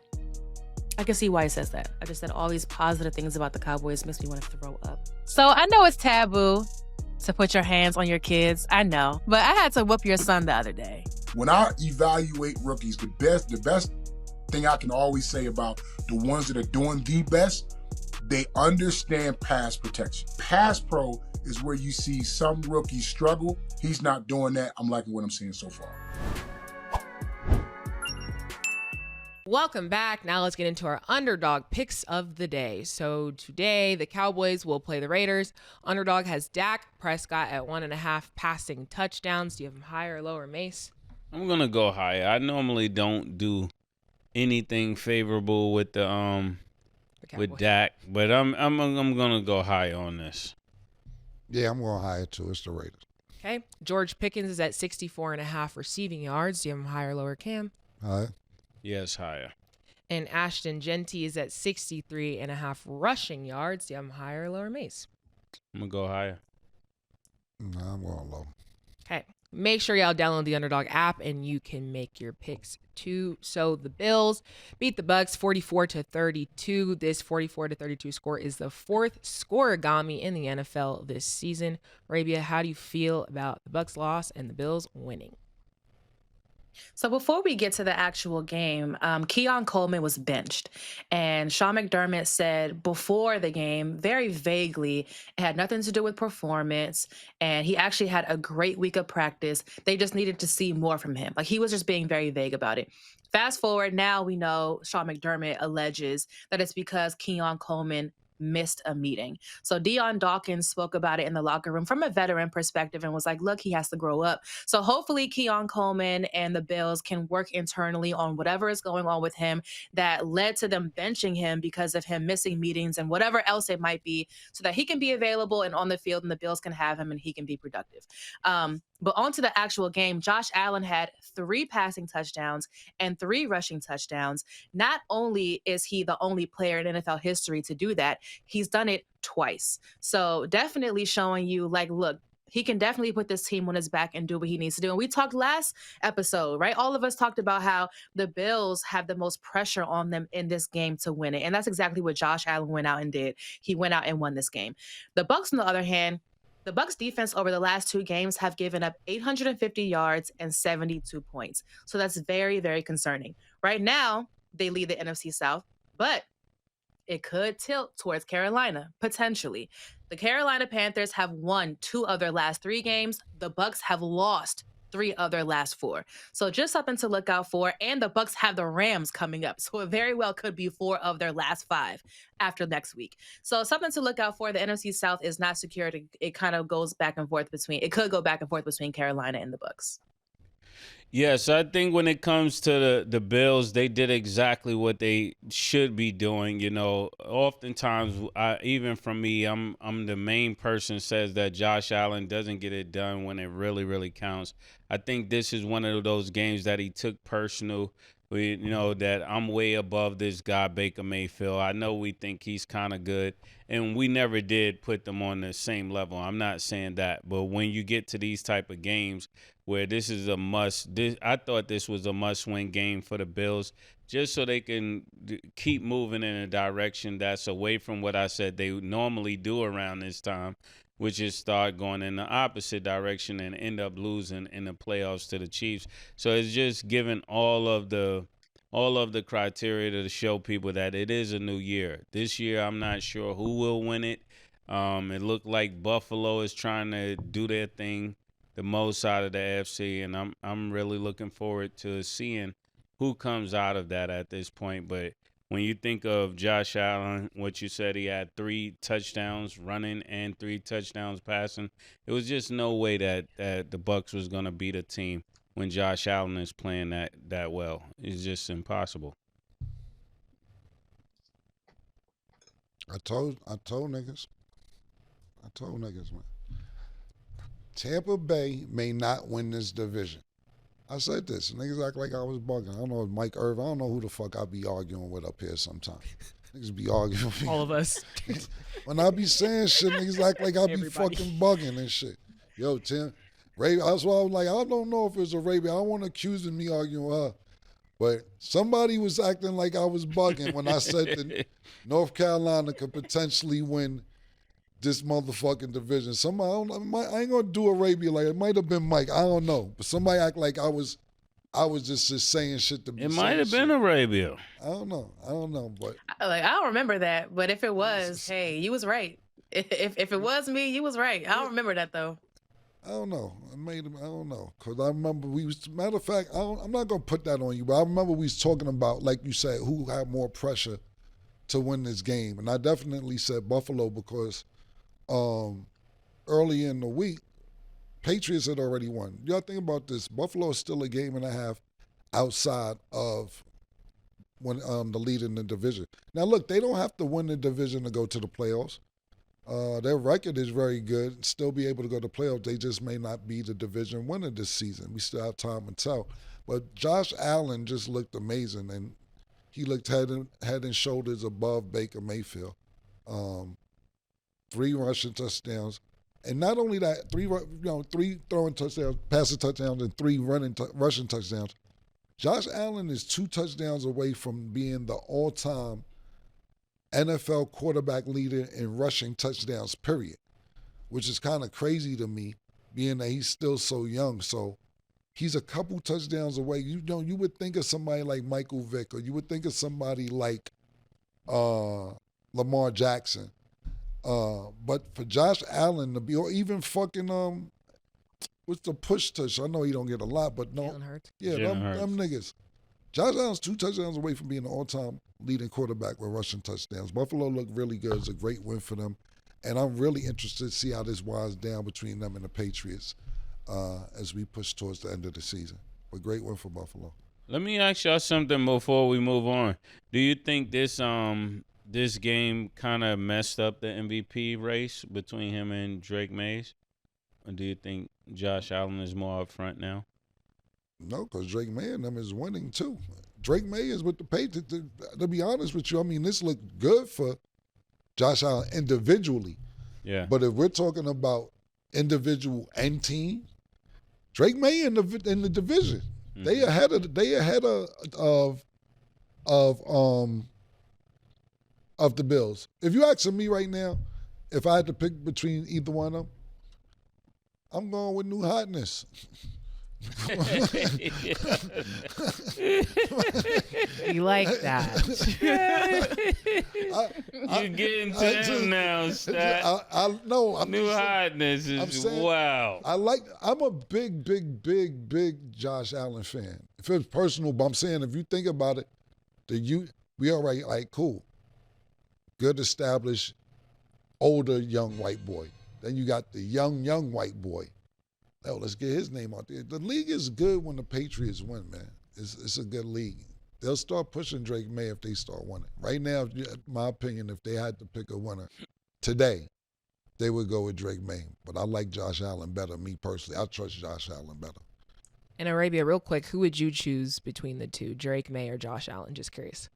I can see why he says that. I just said all these positive things about the Cowboys makes me want to throw up. So I know it's taboo to put your hands on your kids. I know. But I had to whoop your son the other day. When I evaluate rookies, the best thing I can always say about the ones that are doing the best, they understand pass protection. Pass pro is where you see some rookies struggle. He's not doing that. I'm liking what I'm seeing so far. Welcome back. Now let's get into our underdog picks of the day. So today the Cowboys will play the Raiders. Underdog has Dak Prescott at 1.5 passing touchdowns. Do you have him higher or lower, Mace? I'm gonna go higher. I normally don't do anything favorable with the with Dak, but I'm gonna go high on this. Yeah, I'm going higher too. It's the Raiders. Okay. George Pickens is at 64.5 receiving yards. Do you have him higher or lower, Cam? Higher. Yes, higher. And Ashton Genty is at 63.5 rushing yards. Do you have him higher or lower, Mace? I'm gonna go higher. No, I'm going low. Okay. Make sure y'all download the Underdog app and you can make your picks too. So the Bills beat the Bucks 44-32. This 44-32 score is the fourth scoregami in the NFL this season. Arabia, how do you feel about the Bucks loss and the Bills winning? So before we get to the actual game, Keon Coleman was benched. And Sean McDermott said before the game, very vaguely, it had nothing to do with performance. And he actually had a great week of practice. They just needed to see more from him. Like, he was just being very vague about it. Fast forward, now we know Sean McDermott alleges that it's because Keon Coleman missed a meeting. So Deion Dawkins spoke about it in the locker room from a veteran perspective and was like, look, he has to grow up. So hopefully Keon Coleman and the Bills can work internally on whatever is going on with him that led to them benching him because of him missing meetings and whatever else it might be, so that he can be available and on the field and the Bills can have him and he can be productive. But on to the actual game, Josh Allen had 3 passing touchdowns and 3 rushing touchdowns. Not only is he the only player in NFL history to do that, he's done it twice. So definitely showing you, like, look, he can definitely put this team on his back and do what he needs to do. And we talked last episode, right? All of us talked about how the Bills have the most pressure on them in this game to win it. And that's exactly what Josh Allen went out and did. He went out and won this game. The Bucs, on the other hand, the Bucs defense over the last 2 games have given up 850 yards and 72 points. So that's very, very concerning. Right now, they lead the NFC South, but it could tilt towards Carolina, potentially. The Carolina Panthers have won 2 of their last 3 games. The Bucs have lost 3 of their last 4. So just something to look out for. And the Bucs have the Rams coming up. So it very well could be 4 of their last 5 after next week. So something to look out for. The NFC South is not secured. It kind of goes back and forth between, it could go back and forth between Carolina and the Bucs. Yes, I think when it comes to the Bills, they did exactly what they should be doing. You know, oftentimes, even from me, I'm the main person says that Josh Allen doesn't get it done when it really, really counts. I think this is one of those games that he took personal. You know, that I'm way above this guy, Baker Mayfield. I know we think he's kind of good, and we never did put them on the same level. I'm not saying that, but when you get to these type of games where this is a must, I thought this was a must-win game for the Bills, just so they can keep moving in a direction that's away from what I said they normally do around this time, which is start going in the opposite direction and end up losing in the playoffs to the Chiefs. So it's just giving all of the criteria to show people that it is a new year. This year, I'm not sure who will win it. It looked like Buffalo is trying to do their thing the most out of the AFC, and I'm really looking forward to seeing who comes out of that at this point. But when you think of Josh Allen, what you said, he had 3 touchdowns running and 3 touchdowns passing. It was just no way that the Bucs was going to beat a team when Josh Allen is playing that well. It's just impossible. I told niggas, man. Tampa Bay may not win this division. I said this. Niggas act like I was bugging. I don't know if Mike Irvin. I don't know who the fuck I be arguing with up here sometimes. Niggas be arguing with me. All of us. When I be saying shit, niggas act like I be Everybody. fucking bugging and shit. Yo, Tim, Ray, that's why I was like, I don't know if it was a Ray, but I don't want to accuse of me arguing with her. But somebody was acting like I was bugging when I said that North Carolina could potentially win this motherfucking division. Somebody, I ain't gonna do Arabia like it might have been Mike. I don't know, but somebody act like I was just saying shit to be. It might have been Arabia. I don't know, but I don't remember that. But if it was, hey, you was right. If it was me, you was right. I don't remember that though. I don't know. I don't know, cause I remember matter of fact, I'm not gonna put that on you, but I remember we was talking about, like you said, who had more pressure to win this game, and I definitely said Buffalo because. Early in the week, Patriots had already won. Y'all think about this. Buffalo is still a game and a half outside of when the lead in the division. Now, look, they don't have to win the division to go to the playoffs. Their record is very good, still be able to go to playoffs. They just may not be the division winner this season. We still have time to tell. But Josh Allen just looked amazing, and he looked head and shoulders above Baker Mayfield. 3 rushing touchdowns, and not only that, 3 throwing touchdowns, passing touchdowns, and 3 rushing touchdowns. Josh Allen is 2 touchdowns away from being the all-time NFL quarterback leader in rushing touchdowns, period, which is kind of crazy to me, being that he's still so young. So he's a couple touchdowns away. You would think of somebody like Michael Vick, or you would think of somebody like Lamar Jackson. But for Josh Allen to be, or even fucking what's the push touch? I know he don't get a lot, but no, Jalen Hurts. yeah, them niggas. Josh Allen's 2 touchdowns away from being the all-time leading quarterback with rushing touchdowns. Buffalo looked really good. It's a great win for them. And I'm really interested to see how this winds down between them and the Patriots as we push towards the end of the season. But great win for Buffalo. Let me ask y'all something before we move on. Do you think this this game kind of messed up the MVP race between him and Drake Mays? Or do you think Josh Allen is more up front now? No, because Drake May and them is winning too. Drake May is with the Patriots. To be honest with you, I mean, this looked good for Josh Allen individually. Yeah. But if we're talking about individual and team, Drake May in the division. Mm-hmm. They ahead of the Bills. If you asking me right now, if I had to pick between either one of them, I'm going with New Hotness. You like that? You getting to them now, Stat. New Hotness is wow. I'm a big Josh Allen fan. If it's personal, but I'm saying if you think about it, we all right, like cool. Good established, older young white boy. Then you got the young white boy. Oh, let's get his name out there. The league is good when the Patriots win, man. It's a good league. They'll start pushing Drake May if they start winning. Right now, in my opinion, if they had to pick a winner today, they would go with Drake May. But I like Josh Allen better, me personally. I trust Josh Allen better. And Arabia, real quick, who would you choose between the two, Drake May or Josh Allen? Just curious.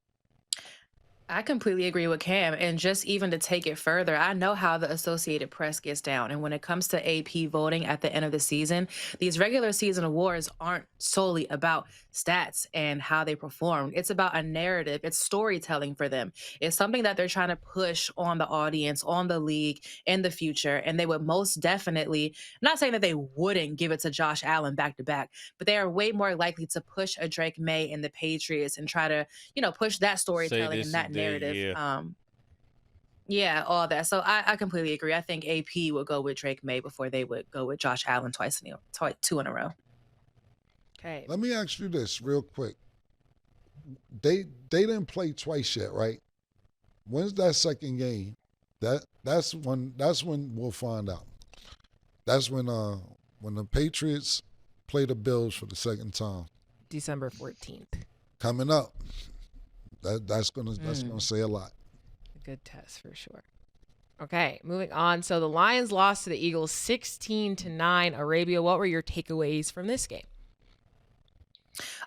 I completely agree with Cam. And just even to take it further, I know how the Associated Press gets down. And when it comes to AP voting at the end of the season, these regular season awards aren't solely about stats and how they performed. It's about a narrative. It's storytelling for them. It's something that they're trying to push on the audience, on the league in the future. And they would most definitely, not saying that they wouldn't give it to Josh Allen back to back, but they are way more likely to push a Drake May and the Patriots and try to, push that storytelling and that narrative. Yeah, all that. So I completely agree. I think AP would go with Drake May before they would go with Josh Allen two in a row. Okay. Let me ask you this real quick. They didn't play twice yet, right? When's that second game? That's when we'll find out. That's when the Patriots play the Bills for the second time. December 14th. Coming up. That's gonna say a lot. A good test for sure. Okay, moving on. So the Lions lost to the Eagles 16-9. Arabia, what were your takeaways from this game?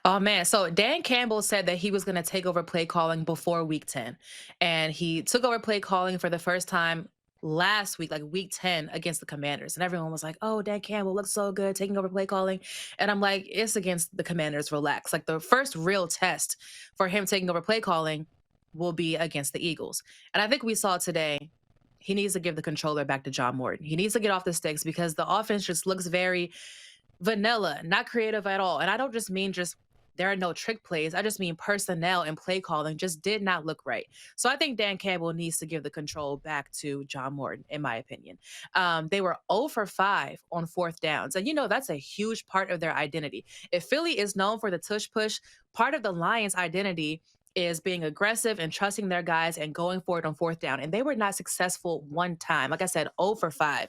Oh, man. So Dan Campbell said that he was going to take over play calling before week 10. And he took over play calling for the first time last week, like week 10 against the Commanders. And everyone was like, oh, Dan Campbell looks so good taking over play calling. And I'm like, it's against the Commanders. Relax. Like the first real test for him taking over play calling will be against the Eagles. And I think we saw today, he needs to give the controller back to John Morton. He needs to get off the sticks because the offense just looks very vanilla, not creative at all. And I don't just mean there are no trick plays. I just mean personnel and play calling just did not look right. So I think Dan Campbell needs to give the control back to John Morton, in my opinion. They were 0 for 5 on fourth downs. And, that's a huge part of their identity. If Philly is known for the tush push, part of the Lions' identity is being aggressive and trusting their guys and going for it on fourth down. And they were not successful one time. Like I said, 0 for 5.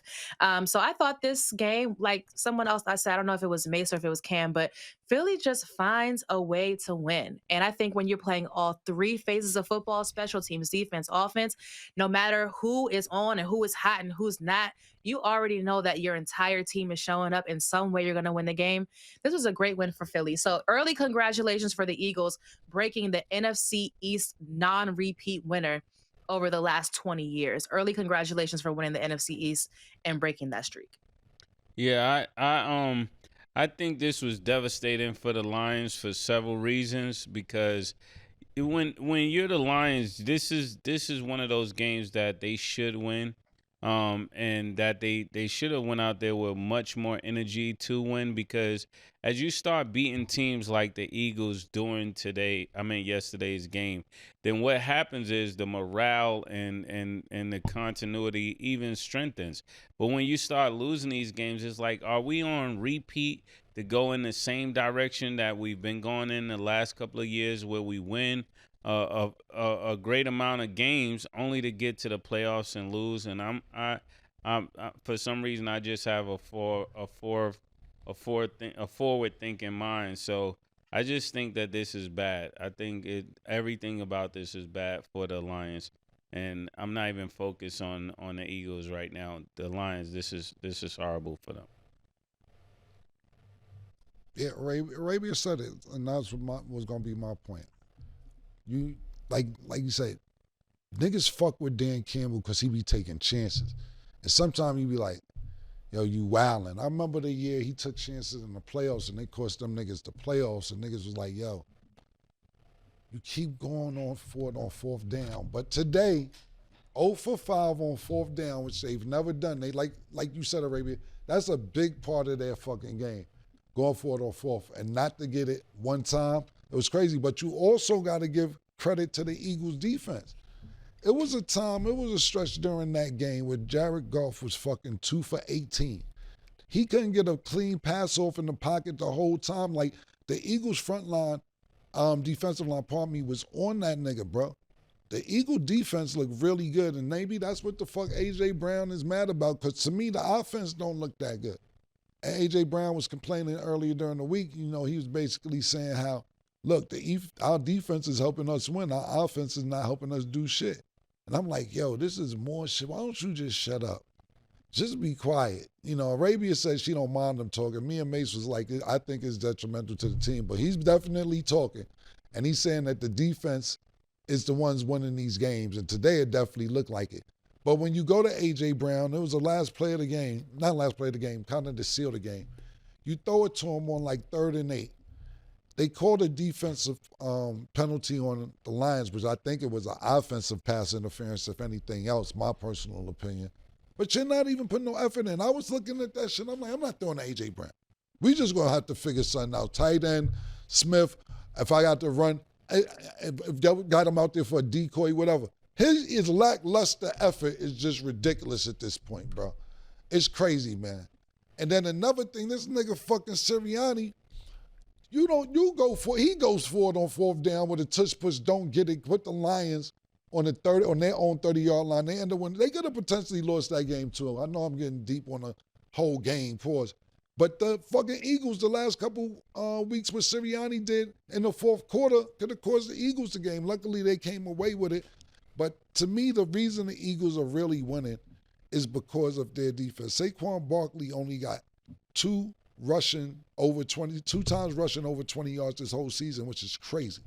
So I thought this game, like someone else I said, I don't know if it was Mace or if it was Cam, but Philly just finds a way to win. And I think when you're playing all three phases of football, special teams, defense, offense, no matter who is on and who is hot and who's not, you already know that your entire team is showing up in some way you're going to win the game. This was a great win for Philly. So early congratulations for the Eagles breaking the NFC East non-repeat winner over the last 20 years. Early congratulations for winning the NFC East and breaking that streak. Yeah, I think this was devastating for the Lions for several reasons because when you're the Lions, this is one of those games that they should win. And that they should have went out there with much more energy to win because as you start beating teams like the Eagles during yesterday's game, then what happens is the morale and the continuity even strengthens. But when you start losing these games, it's like, are we on repeat to go in the same direction that we've been going in the last couple of years, where we win a great amount of games only to get to the playoffs and lose. And I'm for some reason I just have a forward thinking mind. So I just think that this is bad. I think everything about this is bad for the Lions, and I'm not even focused on the Eagles right now. The Lions, this is horrible for them. Yeah, Arabia said it, and that's what was gonna be my point. You like you said, niggas fuck with Dan Campbell because he be taking chances, and sometimes you be like, yo, you wildin'. I remember the year he took chances in the playoffs and they cost them niggas the playoffs, and niggas was like, yo, you keep going on for it on fourth down. But today, 0 for 5 on fourth down, which they've never done. They like you said, Arabia, that's a big part of their fucking game. Going for it on fourth and not to get it one time, it was crazy. But you also got to give credit to the Eagles defense. It was a stretch during that game where Jared Goff was fucking 2 for 18. He couldn't get a clean pass off in the pocket the whole time. Like, the Eagles front line, defensive line, was on that nigga, bro. The Eagle defense looked really good, and maybe that's what the fuck A.J. Brown is mad about, because to me, the offense don't look that good. And A.J. Brown was complaining earlier during the week. You know, he was basically saying how, look, our defense is helping us win. Our offense is not helping us do shit. And I'm like, yo, this is more shit. Why don't you just shut up? Just be quiet. You know, Arabia says she don't mind them talking. Me and Mace was like, I think it's detrimental to the team. But he's definitely talking. And he's saying that the defense is the ones winning these games. And today it definitely looked like it. But when you go to A.J. Brown, it was the last play of the game. Not last play of the game, kind of to seal the game. You throw it to him on like 3rd and 8. They called a defensive penalty on the Lions, which I think it was an offensive pass interference, if anything else, my personal opinion. But you're not even putting no effort in. I was looking at that shit. I'm like, I'm not throwing to A.J. Brown. We just going to have to figure something out. Tight end, Smith, if I got to run, if they got him out there for a decoy, whatever. His lackluster effort is just ridiculous at this point, bro. It's crazy, man. And then another thing, this nigga fucking Sirianni, he goes for it on fourth down with a tush push, don't get it, put the Lions on their own 30-yard line. They end up winning. They could have potentially lost that game too. I know I'm getting deep on the whole game, pause. But the fucking Eagles, the last couple weeks, what Sirianni did in the fourth quarter could have caused the Eagles the game. Luckily, they came away with it. But to me, the reason the Eagles are really winning is because of their defense. Saquon Barkley only got 2 times rushing over 20 yards this whole season, which is crazy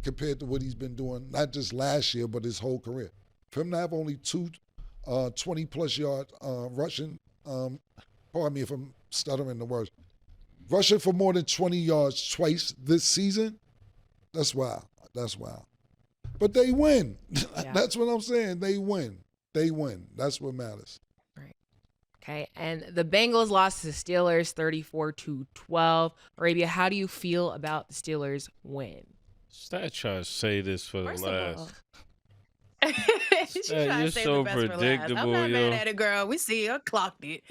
compared to what he's been doing, not just last year, but his whole career. For him to have only 2 20-plus yard rushing, pardon me if I'm stuttering the words, rushing for more than 20 yards twice this season, that's wild. That's wild. But they win. Yeah. That's what I'm saying. They win. That's what matters. Okay, and the Bengals lost to the Steelers 34-12. Arabia, how do you feel about the Steelers' win? Stat try to say this for the last. You're so predictable, I'm not mad at it, girl. We see you clocked it.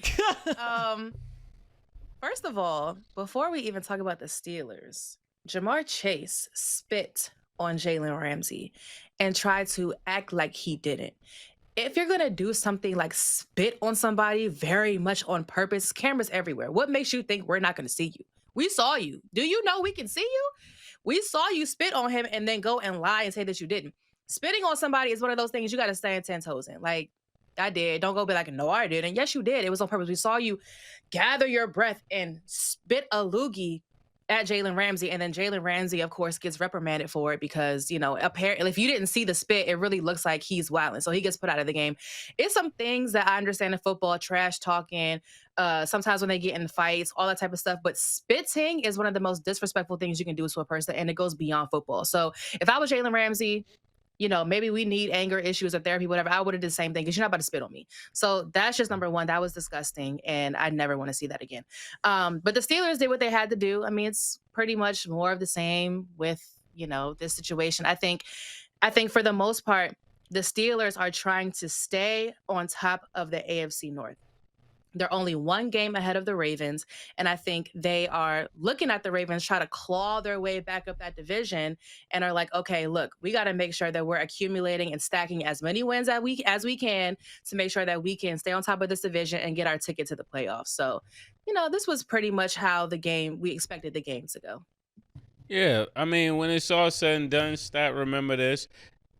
First of all, before we even talk about the Steelers, Jamar Chase spit on Jalen Ramsey and tried to act like he didn't. If you're going to do something like spit on somebody very much on purpose, cameras everywhere. What makes you think we're not going to see you? We saw you. Do you know we can see you? We saw you spit on him and then go and lie and say that you didn't. Spitting on somebody is one of those things you got to stand 10 toes in. Like, I did. Don't go be like, no, I didn't. Yes, you did. It was on purpose. We saw you gather your breath and spit a loogie at Jalen Ramsey, and then Jalen Ramsey, of course, gets reprimanded for it because, you know, apparently if you didn't see the spit, it really looks like he's wilding. So he gets put out of the game. It's some things that I understand in football, trash talking, sometimes when they get in fights, all that type of stuff. But spitting is one of the most disrespectful things you can do to a person, and it goes beyond football. So if I was Jalen Ramsey, you know, maybe we need anger issues or therapy, whatever. I would have done the same thing because you're not about to spit on me. So that's just number one. That was disgusting, and I never want to see that again. But the Steelers did what they had to do. I mean, it's pretty much more of the same with, you know, this situation. I think for the most part, the Steelers are trying to stay on top of the AFC North. They're only one game ahead of the Ravens. And I think they are looking at the Ravens try to claw their way back up that division and are like, okay, look, we got to make sure that we're accumulating and stacking as many wins as we can to make sure that we can stay on top of this division and get our ticket to the playoffs. So, this was pretty much how we expected the game to go. Yeah, I mean, when it's all said and done, remember this,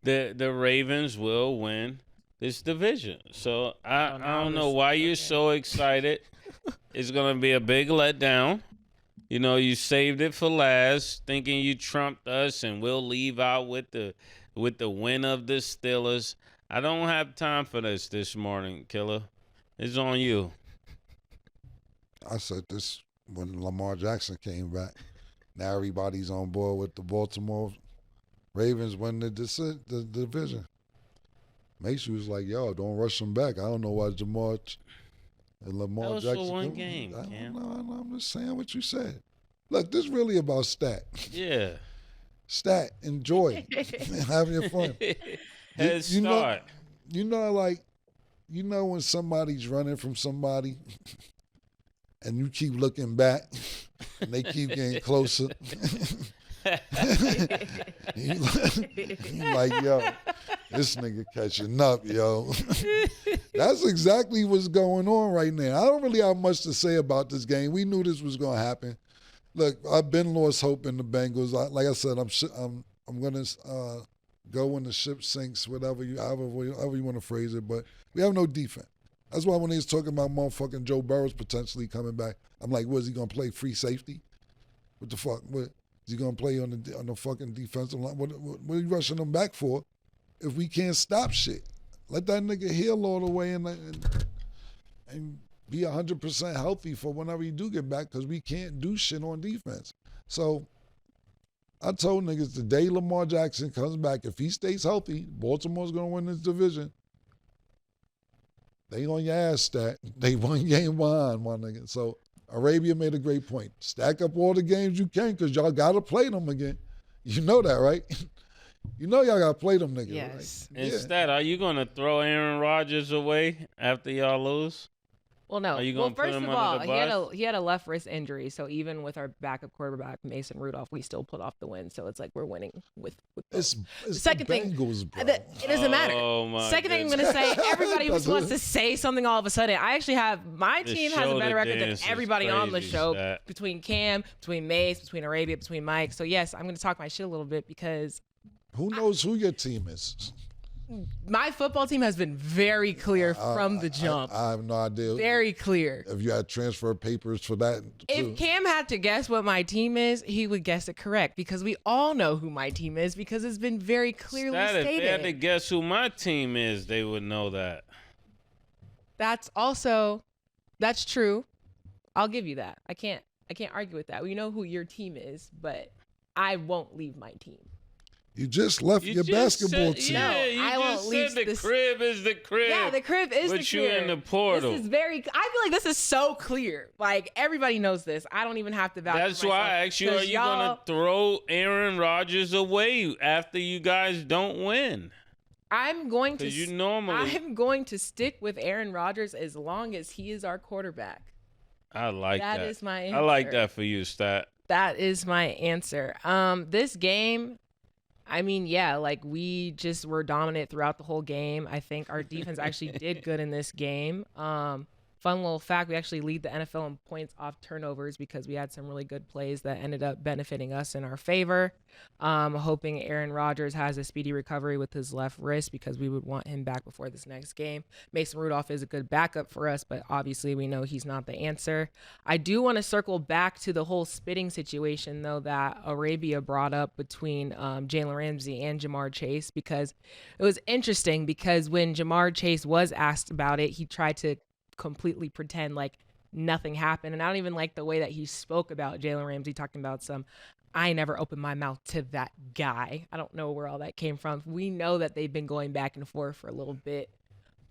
the Ravens will win this division. So I don't know why you're so excited. It's going to be a big letdown. You saved it for last, thinking you trumped us and we'll leave out with the win of the Steelers. I don't have time for this morning, Killa. It's on you. I said this when Lamar Jackson came back. Now everybody's on board with the Baltimore Ravens winning the division. Macy was like, yo, don't rush them back. I don't know why Lamar that was Jackson. For one game, Cam. No, I'm just saying what you said. Look, this is really about stat. Yeah. Stat, enjoy, having your fun. Head start. When somebody's running from somebody and you keep looking back and they keep getting closer. you like, yo, this nigga catching up, yo. That's exactly what's going on right now. I don't really have much to say about this game. We knew this was going to happen. Look, I've been lost hope in the Bengals. Like I said, I'm going to go when the ship sinks, however you want to phrase it. But we have no defense. That's why when he was talking about motherfucking Joe Burrows potentially coming back, I'm like, what is he going to play free safety? What the fuck? What is he going to play on the fucking defensive line? What are you rushing him back for if we can't stop shit? Let that nigga heal all the way and be 100% healthy for whenever you do get back, because we can't do shit on defense. So I told niggas the day Lamar Jackson comes back, if he stays healthy, Baltimore's going to win this division. They on your ass, Stat. They one game behind, my nigga. So Arabia made a great point. Stack up all the games you can, because y'all got to play them again. You know that, right? You know y'all got to play them niggas, yes. right? Instead, are you going to throw Aaron Rodgers away after y'all lose? Well, no. Are you gonna put first him of all, under the bus? he had a left wrist injury, so even with our backup quarterback Mason Rudolph, we still put off the win. So it's like we're winning with It's the second the thing. Bengals, bro. It doesn't matter. Oh my Second thing I'm going to say, everybody just That's wants to say something all of a sudden. I actually have my The team has a shoulder better record than dance is everybody on the crazy, show, Stat. between Cam, between Mace, between Arabia, between Mike. So yes, I'm going to talk my shit a little bit because Who knows who your team is? my football team has been very clear from the jump. I have no idea. Very clear. If you had transfer papers for that, too. If Cam had to guess what my team is, he would guess it correct, because we all know who my team is because it's been very clearly Stat, if stated. they had to guess who my team is, they would know that. That's true. I'll give you that. I can't argue with that. We know who your team is, but I won't leave my team. You just left your basketball team. Yeah, No, you I won't just leave said the this- crib is the crib. Yeah, the crib is the Put you crib. in the portal. This is I feel like this is so clear. Like, everybody knows this. I don't even have to vouch That's for why myself, I asked you, are 'cause you going y'all- to throw Aaron Rodgers away after you guys don't win? I'm going to Because you normally... I'm going to stick with Aaron Rodgers as long as he is our quarterback. I like that. That is my answer. I like that for you, Stat. That is my answer. This game, I mean, yeah, like, we just were dominant throughout the whole game. I think our defense actually did good in this game. Fun little fact, we actually lead the NFL in points off turnovers because we had some really good plays that ended up benefiting us in our favor. Hoping Aaron Rodgers has a speedy recovery with his left wrist, because we would want him back before this next game. Mason Rudolph is a good backup for us, but obviously we know he's not the answer. I do want to circle back to the whole spitting situation, though, that Arabia brought up between Jalen Ramsey and Jamar Chase, because it was interesting, because when Jamar Chase was asked about it, he tried to completely pretend like nothing happened. And I don't even like the way that he spoke about Jalen Ramsey, talking about I never opened my mouth to that guy. I don't know where all that came from. We know that they've been going back and forth for a little bit.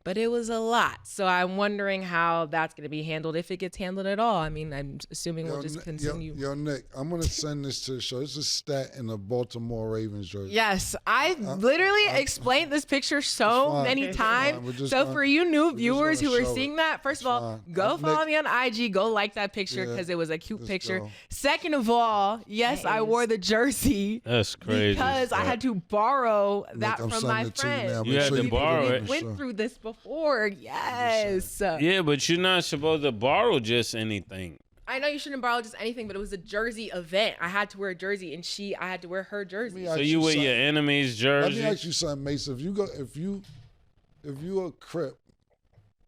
but it was a lot. So I'm wondering how that's going to be handled, if it gets handled at all. I mean, I'm assuming we'll just continue. Yo, Nick, I'm going to send this to the show. It's a stat in the Baltimore Ravens jersey. Yes, I literally explained this picture so many times. So for you new viewers who are seeing that, first of all, go follow me on IG. Go like that picture because it was a cute picture. Go. Second of all, yes, I wore the jersey. That's crazy. Because I had to borrow that Nick, from my friend. You had to borrow it. We went through this before. Yes. Yeah, but you're not supposed to borrow just anything. I know you shouldn't borrow just anything, but it was a jersey event. I had to wear a jersey, and I had to wear her jersey. So you wear your enemy's jersey? Let me ask you something, Mason. If you a Crip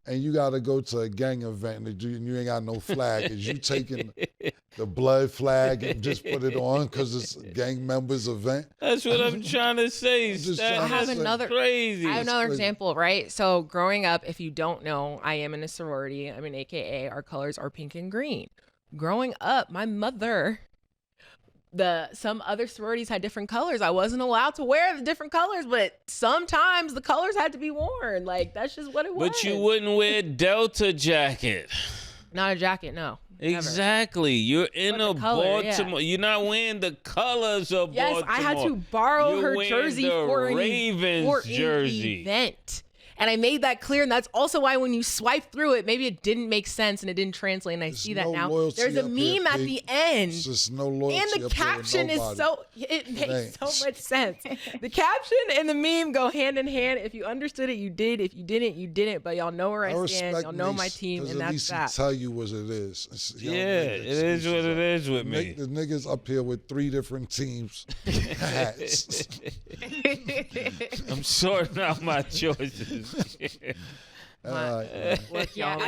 and you got to go to a gang event and you ain't got no flag, is you taking the blood flag and just put it on because it's a gang members event? That's what I'm trying to say. I have another crazy. I have another example, right? So growing up, if you don't know, I am in a sorority. I'm an AKA. Our colors are pink and green. Growing up, my mother, some other sororities had different colors. I wasn't allowed to wear the different colors, but sometimes the colors had to be worn. Like, that's just what it was. But you wouldn't wear Delta jacket. Not a jacket, no. Never. Exactly. You're in a Baltimore. You're not wearing the colors of Baltimore. Yes, I had to borrow her jersey for Ravens jersey event. And I made that clear, and that's also why when you swipe through it, maybe it didn't make sense and it didn't translate, and I see that now. There's a meme at the end. It's just no loyalty. And the caption is it makes so much sense. The caption and the meme go hand in hand. If you understood it, you did. If you didn't, you didn't. But y'all know where I stand. Y'all know my team, and that's that. Tell you what it is. It is what it is with me. The niggas up here with 3 different teams hats. I'm sorting out my choices. I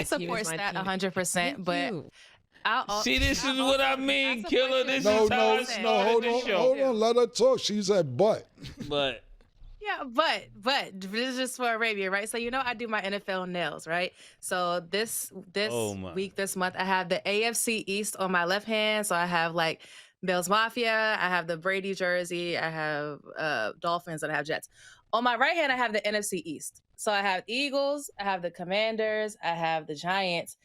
support that 100%, but see, this is what I mean, Killa. This no, is how I started the show. Hold on, let her talk. She said, but. Yeah, but this is just for Arabia, right? So I do my NFL nails, right? So this week, this month, I have the AFC East on my left hand. So I have like Bills Mafia, I have the Brady jersey, I have Dolphins, and I have Jets. On my right hand, I have the NFC East. So I have Eagles, I have the Commanders, I have the Giants.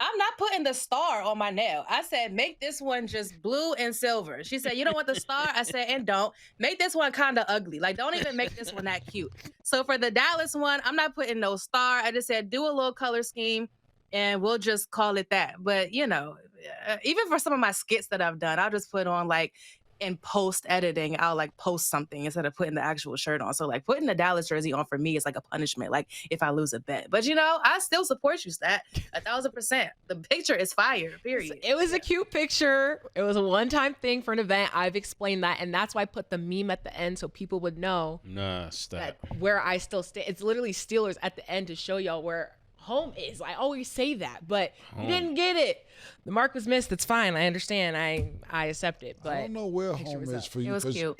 I'm not putting the star on my nail. I said, make this one just blue and silver. She said, you don't want the star? I said, and don't. Make this one kind of ugly. Like, don't even make this one that cute. So for the Dallas one, I'm not putting no star. I just said, do a little color scheme, and we'll just call it that. But, even for some of my skits that I've done, I'll just put on, like, in post editing, I'll like post something instead of putting the actual shirt on. So like putting the Dallas jersey on for me is like a punishment, like if I lose a bet. But I still support you, Stat, 1,000%. The picture is fire, period. It was a cute picture. It was a one-time thing for an event. I've explained that, and that's why I put the meme at the end so people would know that where I still stay. It's literally Steelers at the end to show y'all where home is. I always say that, but you didn't get it. The mark was missed. That's fine. I understand. I accept it. But I don't know where home is for you. It was cute.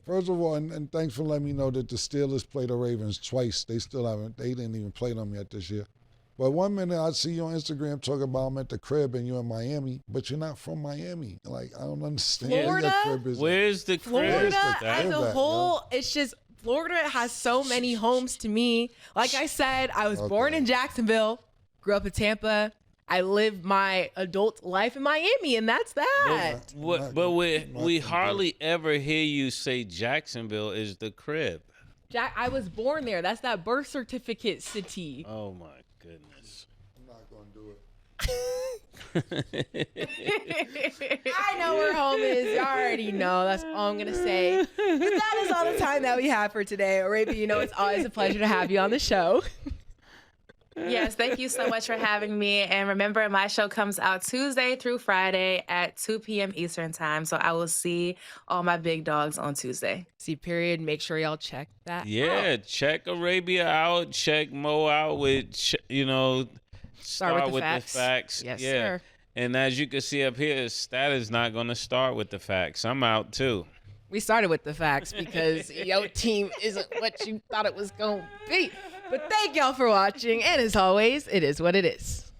First of all, and thanks for letting me know that the Steelers played the Ravens twice. They didn't even play them yet this year. But one minute I see you on Instagram talking about I'm at the crib and you're in Miami, but you're not from Miami. Like, I don't understand. Florida? Where's the crib? Florida as a whole, it's just Florida has so many homes to me. Like I said, I was born in Jacksonville, grew up in Tampa. I lived my adult life in Miami, and that's that. But we hardly ever hear you say Jacksonville is the crib. I was born there. That's that birth certificate city. Oh, my goodness. I'm not going to do it. I know where home is. You already know. That's all I'm going to say. But that is all the time that we have for today. Arabia, it's always a pleasure to have you on the show. Yes, thank you so much for having me. And remember, my show comes out Tuesday through Friday at 2 p.m. Eastern time. So I will see all my big dogs on Tuesday. Period. Make sure y'all check that out. Check Arabia out. Check Mo out with, start with the facts. Yes, sir. And as you can see up here, Stat is not going to start with the facts. I'm out, too. We started with the facts because your team isn't what you thought it was going to be. But thank y'all for watching. And as always, it is what it is.